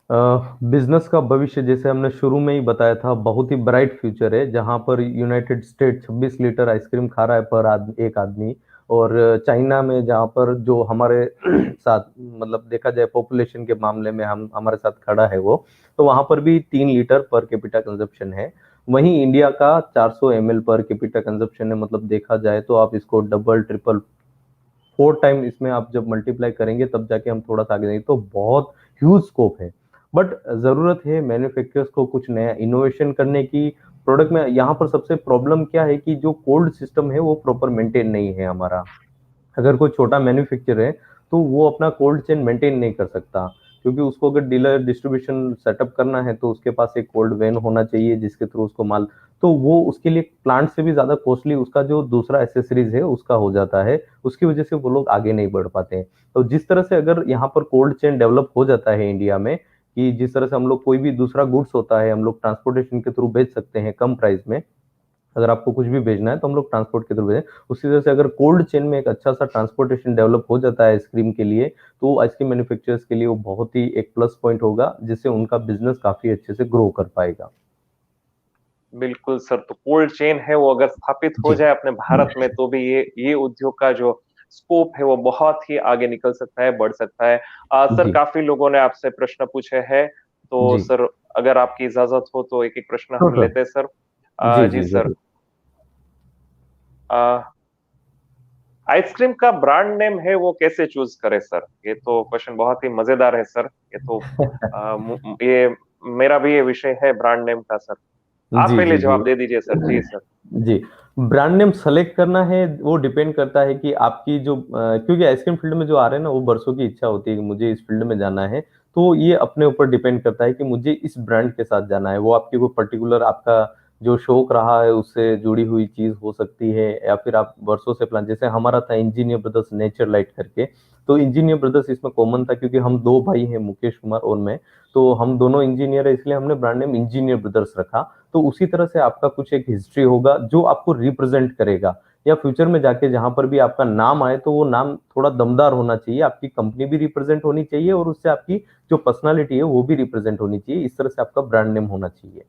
Speaker 2: बिजनेस का भविष्य जैसे हमने शुरू में ही बताया था, बहुत ही ब्राइट फ्यूचर है, जहां पर यूनाइटेड स्टेट 26 लीटर आइसक्रीम खा रहा है पर एक आदमी। और चाइना में जहां पर जो हमारे साथ मतलब देखा जाए पॉपुलेशन के मामले में हम हमारे साथ खड़ा है वो, तो वहां पर भी 3 लीटर पर कैपिटा कंजप्शन है। वहीं इंडिया का 400 ml पर कैपिटा कंजप्शन है, मतलब देखा जाए तो आप इसको डबल ट्रिपल 4 टाइम इसमें आप जब मल्टीप्लाई करेंगे तब जाके हम थोड़ा सा आगे जाएंगे, तो बहुत ह्यूज स्कोप है। बट जरूरत है मैन्युफैक्चरर्स को कुछ नया इनोवेशन करने की। प्रोडक्ट में यहाँ पर सबसे प्रॉब्लम क्या है कि जो कोल्ड सिस्टम है वो प्रॉपर मेंटेन नहीं है हमारा। अगर कोई छोटा मैन्युफैक्चरर है तो वो अपना कोल्ड चेन मेंटेन नहीं कर सकता, क्योंकि उसको अगर डीलर डिस्ट्रीब्यूशन सेटअप करना है तो उसके पास एक कोल्ड वैन होना चाहिए जिसके थ्रू उसको माल, तो वो उसके लिए प्लांट से भी ज्यादा कॉस्टली उसका जो दूसरा एसेसरीज है उसका हो जाता है, उसकी वजह से वो लोग आगे नहीं बढ़ पाते हैं। तो जिस तरह से अगर यहाँ पर कोल्ड चेन डेवलप हो जाता है इंडिया में, कि जिस तरह से हम लोग कोई भी दूसरा गुड्स होता है हम लोग ट्रांसपोर्टेशन के थ्रू बेच सकते हैं कम प्राइस में, अगर आपको कुछ भी भेजना है तो हम लोग ट्रांसपोर्ट के थ्रू भेजें, उसी तरह से अगर कोल्ड चेन में एक अच्छा सा ट्रांसपोर्टेशन डेवलप हो जाता है आइसक्रीम के लिए, तो आइसक्रीम मैन्युफैक्चरर्स के लिए वो बहुत ही एक प्लस पॉइंट होगा, जिससे उनका बिजनेस काफी अच्छे से ग्रो कर पाएगा।
Speaker 1: बिल्कुल सर, तो कोल्ड चेन है वो अगर स्थापित हो
Speaker 2: जी।
Speaker 1: जाए अपने भारत में, तो भी ये उद्योग का जो स्कोप है वो बहुत ही आगे निकल सकता है, बढ़ सकता है। सर
Speaker 2: जी।
Speaker 1: काफ़ी लोगों ने आपसे प्रश्न पूछे हैं, तो
Speaker 2: जी।
Speaker 1: सर अगर आपकी इजाज़त हो तो एक-एक प्रश्न
Speaker 2: श्योर
Speaker 1: हम
Speaker 2: सर।
Speaker 1: लेते हैं सर।
Speaker 2: जी
Speaker 1: जी
Speaker 2: जी
Speaker 1: सर।
Speaker 2: जरूर।
Speaker 1: अ, आइसक्रीम का ब्रांड नेम है वो कैसे चूज़ करें सर? ये तो क्वेश्चन बहुत ही मज़ेदार है सर। ये तो ये मेरा भी ये विषय है ब्रांड नेम का सर। आप
Speaker 2: जी
Speaker 1: पहले
Speaker 2: जी जी।
Speaker 1: जवाब दे दीजिए सर। जी सर।
Speaker 2: जी, ब्रांड नेम सेलेक्ट करना है वो डिपेंड करता है कि आपकी जो क्योंकि आइसक्रीम फील्ड में जो आ रहे हैं ना वो बरसों की इच्छा होती है कि मुझे इस फील्ड में जाना है, तो ये अपने ऊपर डिपेंड करता है कि मुझे इस ब्रांड के साथ जाना है। वो आपकी कोई पर्टिकुलर आपका जो शौक रहा है उससे जुड़ी हुई चीज हो सकती है, या फिर आप बरसों से प्लान, जैसे हमारा था इंजीनियर ब्रदर्स नेचर लाइट करके। तो इंजीनियर ब्रदर्स इसमें कॉमन था क्योंकि हम दो भाई हैं, मुकेश कुमार और मैं, तो हम दोनों इंजीनियर है इसलिए हमने ब्रांड नेम इंजीनियर ब्रदर्स रखा। तो उसी तरह से आपका कुछ एक हिस्ट्री होगा जो आपको रिप्रेजेंट करेगा, या फ्यूचर में जाके जहां पर भी आपका नाम आए तो वो नाम थोड़ा दमदार होना चाहिए, आपकी कंपनी भी रिप्रेजेंट होनी चाहिए और उससे आपकी जो पर्सनालिटी है वो भी रिप्रेजेंट होनी चाहिए, इस तरह से आपका ब्रांड नेम होना चाहिए।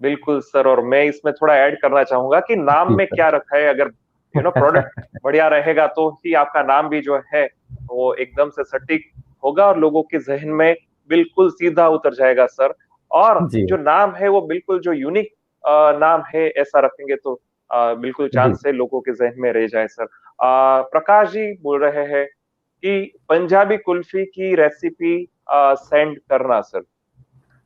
Speaker 1: बिल्कुल सर, और मैं इसमें थोड़ा ऐड करना चाहूँगा कि नाम
Speaker 2: जी
Speaker 1: में
Speaker 2: सर।
Speaker 1: क्या रखा है। अगर प्रोडक्ट बढ़िया रहेगा तो ही आपका नाम भी जो है वो एकदम से सटीक होगा और लोगों के ज़हन में बिल्कुल सीधा उतर जाएगा सर। और
Speaker 2: जी।
Speaker 1: जो नाम है वो बिल्कुल जो यूनिक नाम है ऐसा रखेंगे तो बिल्कुल
Speaker 2: जी
Speaker 1: चांस है लोगों के ज़हन में रह जाए सर। प्रकाश जी बोल रहे हैं कि पंजाबी कुल्फी की रेसिपी सेंड करना सर।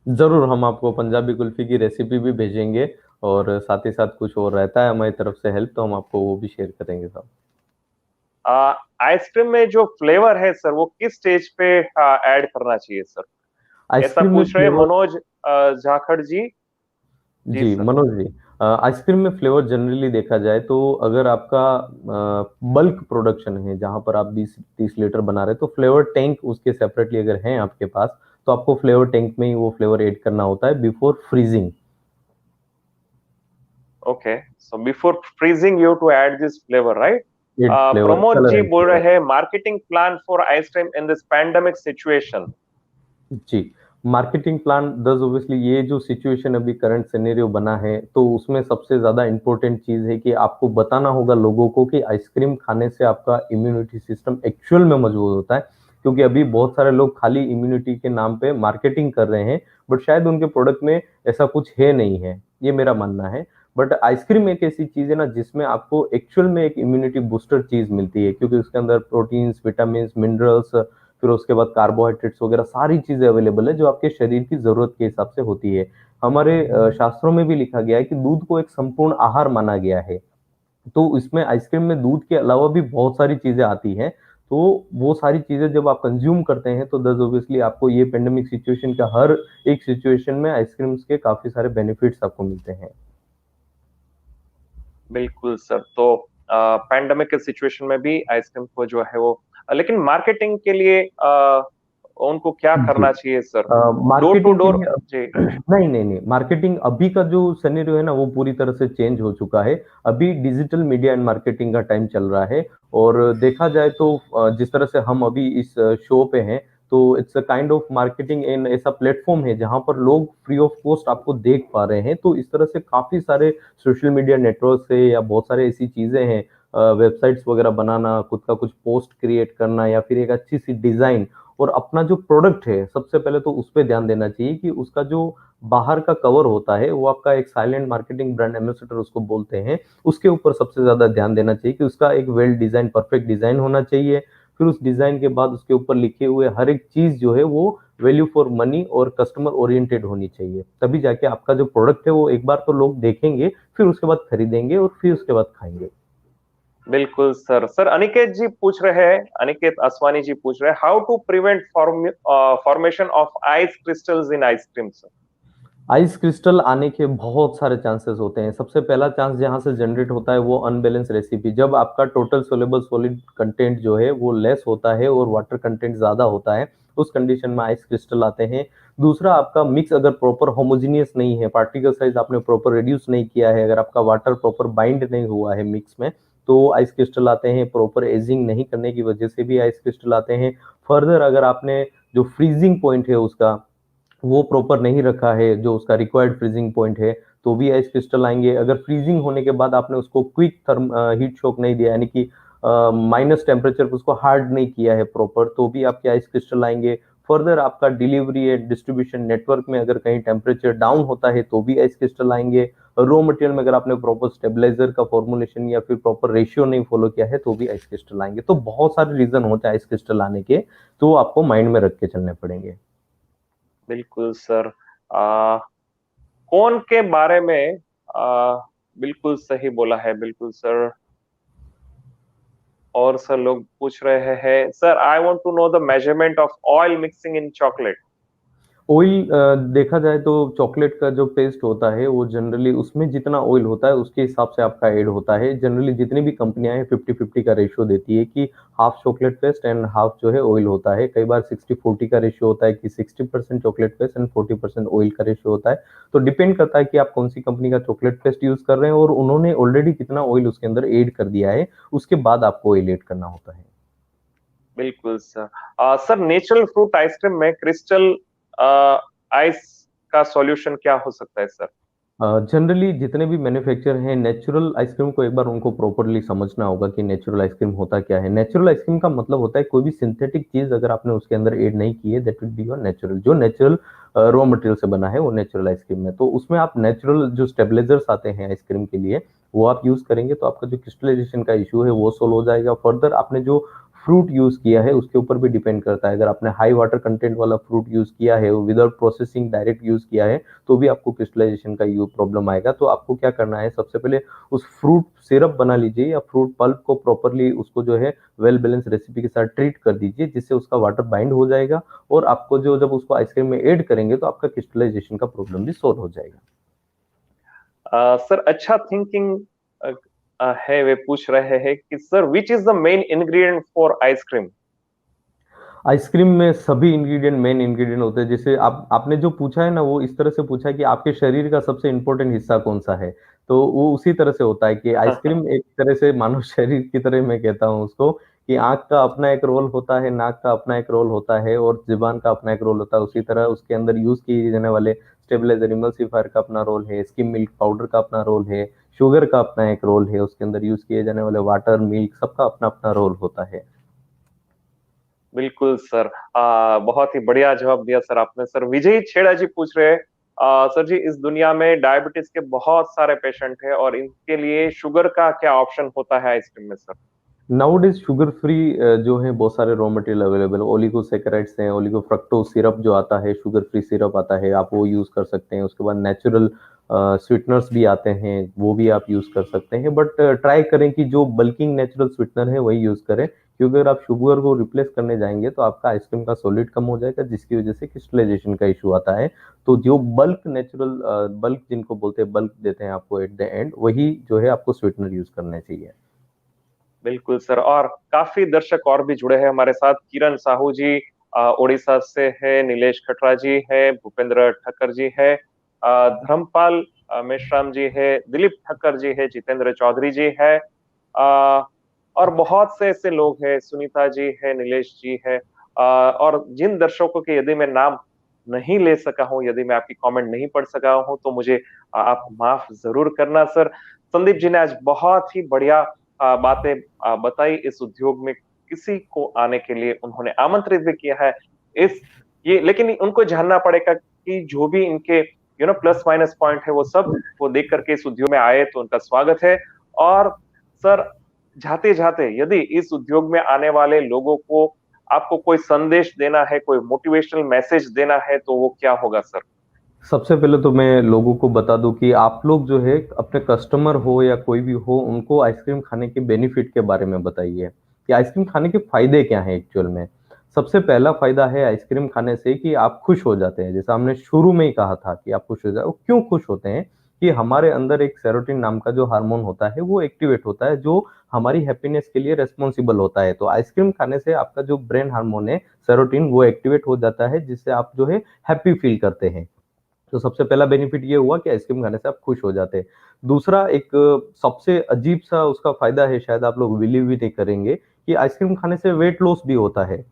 Speaker 2: जरूर, हम आपको पंजाबी कुल्फी की रेसिपी भी भेजेंगे, और साथ ही साथ कुछ और रहता है हमारी तरफ से हेल्प तो हम आपको वो भी शेयर करेंगे साहब।
Speaker 1: आइसक्रीम में जो फ्लेवर है सर वो किस स्टेज पे ऐड करना चाहिए सर? ऐसा
Speaker 2: आइसक्रीम में
Speaker 1: पूछ रहे हैं
Speaker 2: फ्लेवर।
Speaker 1: मनोज जाखड़ जी। जी
Speaker 2: जी
Speaker 1: सर।
Speaker 2: मनोज जी, आइसक्रीम में फ्लेवर जनरली देखा जाए तो अगर आपका बल्क प्रोडक्शन है जहां पर आप 20-30 लीटर बना रहे हैं तो फ्लेवर टैंक उसके सेपरेटली अगर हैं आपके पास तो आपको फ्लेवर टैंक में ही वो फ्लेवर ऐड करना होता है before freezing.
Speaker 1: Okay, so before freezing, you have to add this flavor, right?
Speaker 2: Add flavour
Speaker 1: promote
Speaker 2: colour
Speaker 1: जी
Speaker 2: एंड
Speaker 1: बोल
Speaker 2: फ्लेवर।
Speaker 1: रहे हैं marketing plan for ice cream in this pandemic situation.
Speaker 2: जी, marketing plan दस obviously ये जो situation अभी current scenario बना है तो उसमें सबसे ज्यादा इंपॉर्टेंट चीज है कि आपको बताना होगा लोगों को कि आइसक्रीम खाने से आपका इम्यूनिटी सिस्टम एक्चुअल में मजबूत होता है। क्योंकि अभी बहुत सारे लोग खाली इम्यूनिटी के नाम पे मार्केटिंग कर रहे हैं बट शायद उनके प्रोडक्ट में ऐसा कुछ है नहीं है, ये मेरा मानना है। बट आइसक्रीम एक ऐसी चीज है ना जिसमें आपको एक्चुअल में एक इम्यूनिटी बूस्टर चीज मिलती है क्योंकि उसके अंदर प्रोटीन्स, विटामिन, मिनरल्स, फिर उसके बाद कार्बोहाइड्रेट्स वगैरह सारी चीजें अवेलेबल है जो आपके शरीर की जरूरत के हिसाब से होती है। हमारे शास्त्रों में भी लिखा गया है कि दूध को एक संपूर्ण आहार माना गया है। तो इसमें आइसक्रीम में दूध के अलावा भी बहुत सारी चीजें आती हैं। तो वो सारी चीजें जब आप कंज्यूम करते हैं तो दस ऑब्वियसली आपको ये पेंडेमिक सिचुएशन का हर एक सिचुएशन में आइसक्रीम्स के काफी सारे बेनिफिट्स आपको मिलते हैं।
Speaker 1: बिल्कुल सर, तो पैंडेमिक के सिचुएशन में भी आइसक्रीम को जो है वो लेकिन मार्केटिंग के लिए उनको क्या
Speaker 2: जी,
Speaker 1: करना चाहिए सर? डोर टू
Speaker 2: मार्केटिंग के
Speaker 1: डोर।
Speaker 2: लिए
Speaker 1: जी।
Speaker 2: नहीं नहीं नहीं, मार्केटिंग अभी का जो सिनेरियो है ना वो पूरी तरह से चेंज हो चुका है। अभी डिजिटल मीडिया एंड मार्केटिंग का टाइम चल रहा है। और देखा जाए तो जिस तरह से हम अभी इस शो पे हैं तो it's a kind of marketing in ऐसा प्लेटफॉर्म है जहां पर लोग फ्री ऑफ कॉस्ट आपको देख पा रहे हैं। तो इस तरह से काफी सारे सोशल मीडिया नेटवर्क से या बहुत सारे ऐसी चीजें हैं, वेबसाइट्स वगैरह बनाना, खुद का कुछ पोस्ट क्रिएट करना या फिर एक अच्छी सी डिजाइन और अपना जो प्रोडक्ट है सबसे पहले तो उस पर ध्यान देना चाहिए कि उसका जो बाहर का कवर होता है वो आपका एक साइलेंट मार्केटिंग ब्रांड एम्बेसडर उसको बोलते हैं, उसके ऊपर सबसे ज्यादा ध्यान देना चाहिए कि उसका एक वेल डिजाइन परफेक्ट डिजाइन होना चाहिए। फिर उस डिजाइन के बाद उसके ऊपर लिखे हुए हर एक चीज जो है वो वैल्यू फॉर मनी और कस्टमर ओरिएंटेड होनी चाहिए, तभी जाके आपका जो प्रोडक्ट है वो एक बार तो लोग देखेंगे फिर उसके बाद खरीदेंगे और फिर उसके बाद खाएंगे।
Speaker 1: बिल्कुल सर। सर अनिकेत जी पूछ रहे हैं, अनिकेत असवानी जी पूछ रहे हैं, how to prevent formation of ice crystals in ice cream sir?
Speaker 2: Ice crystal आने के बहुत सारे चांसेस होते हैं। सबसे पहला चांस जहां से जनरेट होता है वो अनबैलेंस रेसिपी, जब आपका टोटल सोलेबल सॉलिड कंटेंट जो है वो लेस होता है और वाटर कंटेंट ज्यादा होता है, उस कंडीशन में आइस क्रिस्टल आते हैं। दूसरा, आपका मिक्स अगर प्रॉपर होमोजीनियस नहीं है, पार्टिकल साइज आपने प्रॉपर रिड्यूस नहीं किया है, अगर आपका वाटर प्रॉपर बाइंड नहीं हुआ है मिक्स में, तो आइस क्रिस्टल आते हैं। प्रॉपर एजिंग नहीं करने की वजह से भी आइस क्रिस्टल आते हैं। फर्दर, अगर आपने जो फ्रीजिंग पॉइंट है उसका वो प्रॉपर नहीं रखा है, जो उसका रिक्वायर्ड फ्रीजिंग पॉइंट है, तो भी आइस क्रिस्टल आएंगे। अगर फ्रीजिंग होने के बाद आपने उसको क्विक थर्म हीट शॉक नहीं दिया, यानी कि माइनस टेम्परेचर पर उसको हार्ड नहीं किया है प्रॉपर, तो भी आपके आइस क्रिस्टल आएंगे। फर्दर, आपका डिलीवरी एंड डिस्ट्रीब्यूशन नेटवर्क में अगर कहीं टेम्परेचर डाउन होता है तो भी आइस क्रिस्टल आएंगे। रॉ मटेरियल में अगर आपने प्रॉपर स्टेबलाइजर का फॉर्मुलेशन या फिर प्रॉपर रेशियो नहीं फॉलो किया है तो भी आइस क्रिस्टल आएंगे। तो बहुत सारे रीजन होते हैं आइस क्रिस्टल आने के, तो आपको माइंड में रख के चलने पड़ेंगे।
Speaker 1: बिल्कुल सर। कौन के बारे में बिल्कुल सही बोला है, बिल्कुल सर। और सर लोग पूछ रहे हैं, sir I want to know the measurement of oil mixing in chocolate.
Speaker 2: Oil देखा जाए तो चॉकलेट का जो पेस्ट होता है वो जनरली उसमें जितना ऑयल होता है उसके हिसाब से आपका ऐड होता है। जनरली जितनी भी कंपनियां हैं 50-50 का रेशियो देती है कि half chocolate paste and half जो है ऑयल होता है। कई बार 60-40 का रेशियो होता है कि 60% चॉकलेट पेस्ट एंड 40% ऑयल का रेशियो होता है। तो डिपेंड करता है कि आप कौन सी कंपनी का चॉकलेट पेस्ट यूज कर रहे हैं और उन्होंने ऑलरेडी कितना ऑयल उसके अंदर ऐड कर दिया है, उसके बाद आपको ऑयल ऐड करना होता है।
Speaker 1: बिल्कुल sir. Sir natural fruit ice cream में क्रिस्टल आइस का सॉल्यूशन क्या हो सकता है सर?
Speaker 2: जनरली जितने भी मैन्युफैक्चर हैं नेचुरल आइसक्रीम को एक बार उनको प्रॉपरली समझना होगा कि नेचुरल आइसक्रीम होता क्या है। नेचुरल आइसक्रीम का मतलब होता है कोई भी सिंथेटिक चीज अगर आपने उसके अंदर ऐड नहीं की है, that will be your natural. जो नेचुरल रॉ मटेरियल से बना है वो नेचुरल आइसक्रीम है। तो उसमें आप नेचुरल जो स्टेबलाइजर्स आते हैं आइसक्रीम के लिए वो आप यूज करेंगे तो आपका जो क्रिस्टलाइजेशन का इशू है वो सोल्व हो जाएगा। फर्दर, आपने जो फ्रूट यूज किया है उसके ऊपर भी डिपेंड करता है। अगर आपने हाई वाटर कंटेंट वाला फ्रूट यूज किया है, विदाउट प्रोसेसिंग डायरेक्ट यूज किया है, तो भी आपको क्रिस्टलाइजेशन का यू प्रॉब्लम आएगा। तो आपको क्या करना है, सबसे पहले उस फ्रूट सिरप बना लीजिए या फ्रूट पल्प को प्रॉपरली उसको जो है वेल बैलेंस रेसिपी के साथ ट्रीट कर दीजिए, जिससे उसका वाटर बाइंड हो जाएगा और आपको जो जब उसको आइसक्रीम में ऐड करेंगे तो आपका क्रिस्टलाइजेशन का प्रॉब्लम भी सॉल्व हो जाएगा।
Speaker 1: सर अच्छा थिंकिंग है, वे पूछ रहे हैं कि sir which is the main ingredient for ice cream.
Speaker 2: Ice cream में सभी इंग्रेडिएंट मेन इंग्रेडिएंट होते हैं। जैसे आपने जो पूछा है ना, वो इस तरह से पूछा है कि आपके शरीर का सबसे इंपॉर्टेंट हिस्सा कौन सा है। तो वो उसी तरह से होता है कि आइसक्रीम एक तरह से मानव शरीर की तरह मैं कहता हूँ उसको, कि आंख का अपना एक रोल होता है, नाक का अपना एक रोल होता है और जुबान का अपना एक रोल होता है। उसी तरह उसके अंदर यूज किए जाने वाले स्टेबलाइजर इमल्सिफायर का अपना रोल है, स्किम मिल्क पाउडर का अपना रोल है, शुगर का अपना एक रोल है, उसके अंदर यूज किए जाने वाले वाटर मिल्क सबका अपना अपना रोल होता है।
Speaker 1: बिल्कुल सर, बहुत ही बढ़िया जवाब दिया सर आपने। सर विजय छेड़ा जी पूछ रहे हैं, सर जी इस दुनिया में डायबिटीज के बहुत सारे पेशेंट हैं और इनके लिए शुगर का क्या ऑप्शन होता है आइसक्रीम में सर।
Speaker 2: नाउडेज शुगर फ्री जो है बहुत सारे रॉ मटेरियल अवेलेबल, ओलिगोसैकेराइड्स हैं, ओलिगोफ्रक्टोज सिरप जो आता है, शुगर फ्री सिरप आता है, आप वो यूज कर सकते हैं। उसके बाद नेचुरल स्वीटनर्स भी आते हैं, वो भी आप यूज कर सकते हैं। बट ट्राई करें कि जो बल्किंग नेचुरल स्वीटनर है वही यूज करें, क्योंकि अगर आप शुगर को रिप्लेस करने जाएंगे तो आपका आइसक्रीम का सॉलिड कम हो जाएगा, जिसकी वजह से क्रिस्टलाइजेशन का इशू आता है। तो जो बल्क नेचुरल बल्क जिनको बोलते हैं, बल्क देते हैं आपको एट द एंड, वही जो है आपको स्वीटनर यूज करने चाहिए।
Speaker 1: बिल्कुल सर, और काफी दर्शक और भी जुड़े हैं हमारे साथ। किरण साहू जी उड़ीसा से है, नीलेश खटरा जी है, भूपेंद्र ठक्कर जी है, धर्मपाल मेश्राम जी है, दिलीप ठक्कर जी है, जितेंद्र चौधरी जी है, और बहुत से ऐसे लोग हैं, सुनीता जी है, नीलेश जी है। और जिन दर्शकों के यदि मैं नाम नहीं ले सका हूं, यदि मैं आपकी कमेंट नहीं पढ़ सका हूं, तो मुझे आप माफ जरूर करना सर। संदीप जी ने आज बहुत ही बढ़िया बातें बताई इस उद्योग में। किसी को आने के लिए उन्होंने आमंत्रित भी किया है इस ये, लेकिन उनको जानना पड़ेगा कि जो भी इनके प्लस माइनस पॉइंट है वो सब वो देख करके इस उद्योग में आए, तो उनका स्वागत है। और सर जाते जाते यदि इस उद्योग में आने वाले लोगों को आपको कोई संदेश देना है, कोई मोटिवेशनल मैसेज देना है, तो वो क्या होगा सर।
Speaker 2: सबसे पहले तो मैं लोगों को बता दूं कि आप लोग जो है अपने कस्टमर हो या कोई भी हो, उनको आइसक्रीम खाने के बेनिफिट के बारे में बताइए कि आइसक्रीम खाने के फायदे क्या हैं एक्चुअल में। सबसे पहला फायदा है आइसक्रीम खाने से कि आप खुश हो जाते हैं। जैसा हमने शुरू में ही कहा था कि आप खुश हो जाए, वो क्यों खुश होते हैं कि हमारे अंदर एक सेरोटिन नाम का जो हार्मोन होता है वो एक्टिवेट होता है, जो हमारी हैप्पीनेस के लिए रेस्पॉन्सिबल होता है। तो आइसक्रीम खाने से आपका जो ब्रेन हार्मोन है सेरोटिन, वो एक्टिवेट हो जाता है, जिससे आप जो है हैप्पी फील करते हैं। तो सबसे पहला बेनिफिट ये हुआ कि आइसक्रीम खाने से आप खुश हो जाते हैं। दूसरा एक सबसे अजीब सा उसका फायदा है, शायद आप लोग बिलीव भी नहीं करेंगे, कि आइसक्रीम खाने से वेट लॉस भी होता है।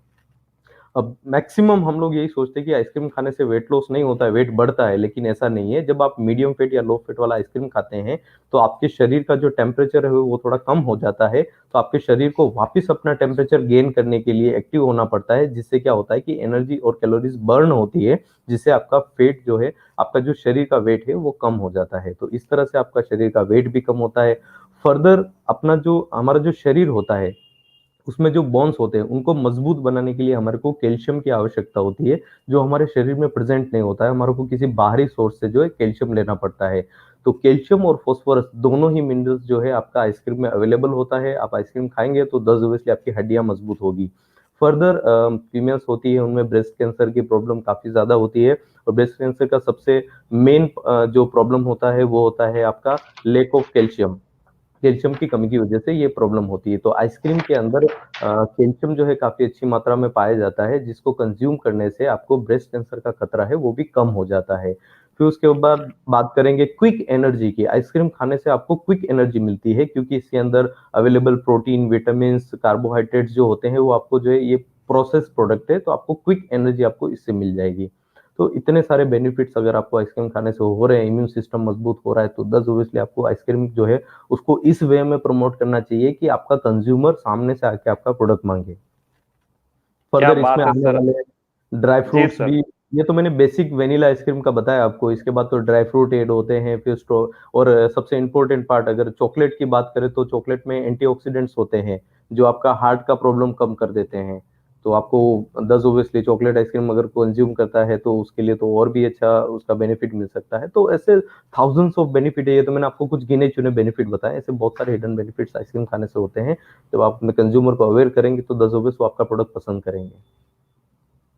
Speaker 2: अब मैक्सिमम हम लोग यही सोचते हैं कि आइसक्रीम खाने से वेट लॉस नहीं होता है, वेट बढ़ता है, लेकिन ऐसा नहीं है। जब आप मीडियम फेट या लो फेट वाला आइसक्रीम खाते हैं तो आपके शरीर का जो टेम्परेचर है वो थोड़ा कम हो जाता है। तो आपके शरीर को वापस अपना टेम्परेचर गेन करने के लिए एक्टिव होना पड़ता है, जिससे क्या होता है कि एनर्जी और कैलोरीज बर्न होती है, जिससे आपका फेट जो है, आपका जो शरीर का वेट है वो कम हो जाता है। तो इस तरह से आपका शरीर का वेट भी कम होता है। फर्दर अपना जो हमारा जो शरीर होता है, उसमें जो बोन्स होते हैं उनको मजबूत बनाने के लिए हमारे को कैल्शियम की आवश्यकता होती है, जो हमारे शरीर में प्रेजेंट नहीं होता है। हमारे को किसी बाहरी सोर्स से जो है कैल्शियम लेना पड़ता है। तो कैल्शियम और फास्फोरस दोनों ही मिनरल्स जो है आपका आइसक्रीम में अवेलेबल होता है। आप आइसक्रीम खाएंगे तो 10 आपकी हड्डियां मजबूत होगी। फर्दर फीमेल्स होती है, उनमें ब्रेस्ट कैंसर की प्रॉब्लम काफी ज्यादा होती है, और ब्रेस्ट कैंसर का सबसे मेन जो प्रॉब्लम होता है वो होता है आपका लेक ऑफ कैल्शियम। कैल्शियम की कमी की वजह से ये प्रॉब्लम होती है। तो आइसक्रीम के अंदर कैल्शियम जो है काफी अच्छी मात्रा में पाया जाता है, जिसको कंज्यूम करने से आपको ब्रेस्ट कैंसर का खतरा है वो भी कम हो जाता है। फिर उसके बाद बात करेंगे क्विक एनर्जी की। आइसक्रीम खाने से आपको क्विक एनर्जी मिलती है, क्योंकि इसके अंदर अवेलेबल प्रोटीन, विटामिन, कार्बोहाइड्रेट्स जो होते हैं वो आपको जो है, ये प्रोसेस प्रोडक्ट है, तो आपको क्विक एनर्जी आपको इससे मिल जाएगी। तो इतने सारे बेनिफिट्स अगर आपको आइसक्रीम खाने से हो रहे हैं, इम्यून सिस्टम मजबूत हो रहा है, तो 10 आपको आइसक्रीम जो है उसको इस वे में प्रमोट करना चाहिए कि आपका कंज्यूमर सामने से आके आपका प्रोडक्ट मांगे।
Speaker 1: क्या
Speaker 2: फर्दर इसमें
Speaker 1: बात है
Speaker 2: आने
Speaker 1: सर।
Speaker 2: वाले ड्राई
Speaker 1: जी
Speaker 2: फ्रूट्स
Speaker 1: सर।
Speaker 2: भी, ये तो मैंने बेसिक वेनिला आइसक्रीम का बताया आपको। इसके बाद तो ड्राई फ्रूट ऐड होते हैं, फिर स्ट्रॉ, और सबसे इंपॉर्टेंट पार्ट अगर चॉकलेट की बात करें तो चॉकलेट में एंटीऑक्सीडेंट्स होते हैं, जो आपका हार्ट का प्रॉब्लम कम कर देते हैं। तो आपको 10 चॉकलेट आइसक्रीम अगर कंज्यूम करता है तो उसके लिए तो और भी अच्छा उसका बेनिफिट मिल सकता है। तो ऐसे थाउजेंड्स ऑफ बेनिफिट है, ये तो मैंने आपको कुछ गिने चुने बेनिफिट बताए, ऐसे बहुत सारे हिडन बेनिफिट्स आइसक्रीम खाने से होते हैं। जब आप कंज्यूमर को अवेयर करेंगे तो 10 वो आपका प्रोडक्ट पसंद करेंगे।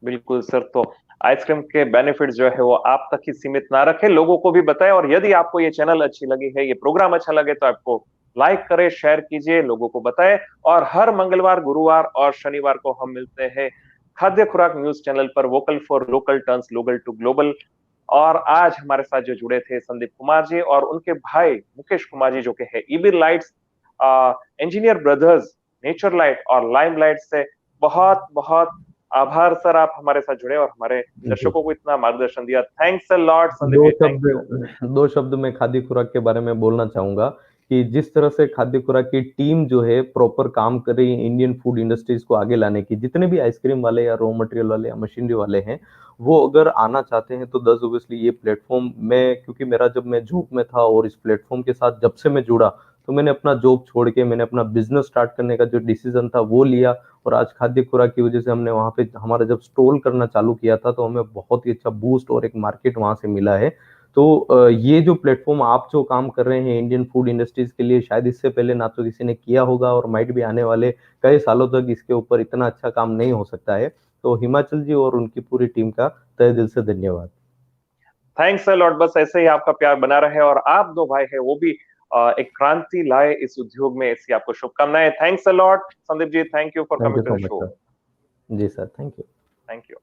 Speaker 1: बिल्कुल सर, तो आइसक्रीम के बेनिफिट जो है वो आप तक ही सीमित ना रखें, लोगों को भी बताएं। और यदि आपको ये चैनल अच्छी लगी है, ये प्रोग्राम अच्छा लगे, तो आपको लाइक करें, शेयर कीजिए, लोगों को बताएं। और हर मंगलवार, गुरुवार और शनिवार को हम मिलते हैं खाद्य खुराक न्यूज चैनल पर, vocal for local turns local to global. और आज हमारे साथ जो जुड़े थे संदीप कुमार जी और उनके भाई मुकेश कुमार जी, जो कि है EB lights engineer brothers, nature light और लाइम लाइट से, बहुत बहुत आभार सर, आप हमारे साथ जुड़े और हमारे दर्शकों को इतना मार्गदर्शन दिया। थैंक्स अ लॉट संदीप
Speaker 2: दो
Speaker 1: जी, थैंक यू।
Speaker 2: शब्द दो शब्द मैं खाद्य खुराक के बारे में बोलना चाहूंगा कि जिस तरह से खाद्य खुराक की टीम जो है प्रॉपर काम कर रही है इंडियन फूड इंडस्ट्रीज को आगे लाने की, जितने भी आइसक्रीम वाले या रॉ मटेरियल वाले या मशीनरी वाले हैं, वो अगर आना चाहते हैं तो 10 ऑब्वियसली ये प्लेटफॉर्म में, क्योंकि मेरा जब मैं जॉब में था और इस प्लेटफॉर्म के साथ जब से मैं जुड़ा, तो मैंने अपना जॉब छोड़ के मैंने अपना बिजनेस स्टार्ट करने का जो डिसीजन था वो लिया। और आज खाद्य खुराक की वजह से हमने वहाँ पे हमारा जब स्टॉल करना चालू किया था तो हमें बहुत ही अच्छा बूस्ट और एक मार्केट वहाँ से मिला है। तो ये जो प्लेटफॉर्म आप जो काम कर रहे हैं इंडियन फूड इंडस्ट्रीज के लिए, शायद इससे पहले ना तो किसी ने किया होगा और माइट भी आने वाले कई सालों तक इसके ऊपर इतना अच्छा काम नहीं हो सकता है। तो हिमाचल जी और उनकी पूरी टीम का तहे दिल से धन्यवाद।
Speaker 1: थैंक्स अ लॉट, बस ऐसे ही आपका प्यार बना रहे और आप दो भाई है वो भी एक क्रांति लाए इस उद्योग में, ऐसी आपको शुभकामनाएं। Thanks a lot Sandeep ji, thank you for
Speaker 2: thank
Speaker 1: coming
Speaker 2: you
Speaker 1: to
Speaker 2: so
Speaker 1: the
Speaker 2: much
Speaker 1: show.
Speaker 2: Sir. जी sir, thank you.
Speaker 1: Thank you.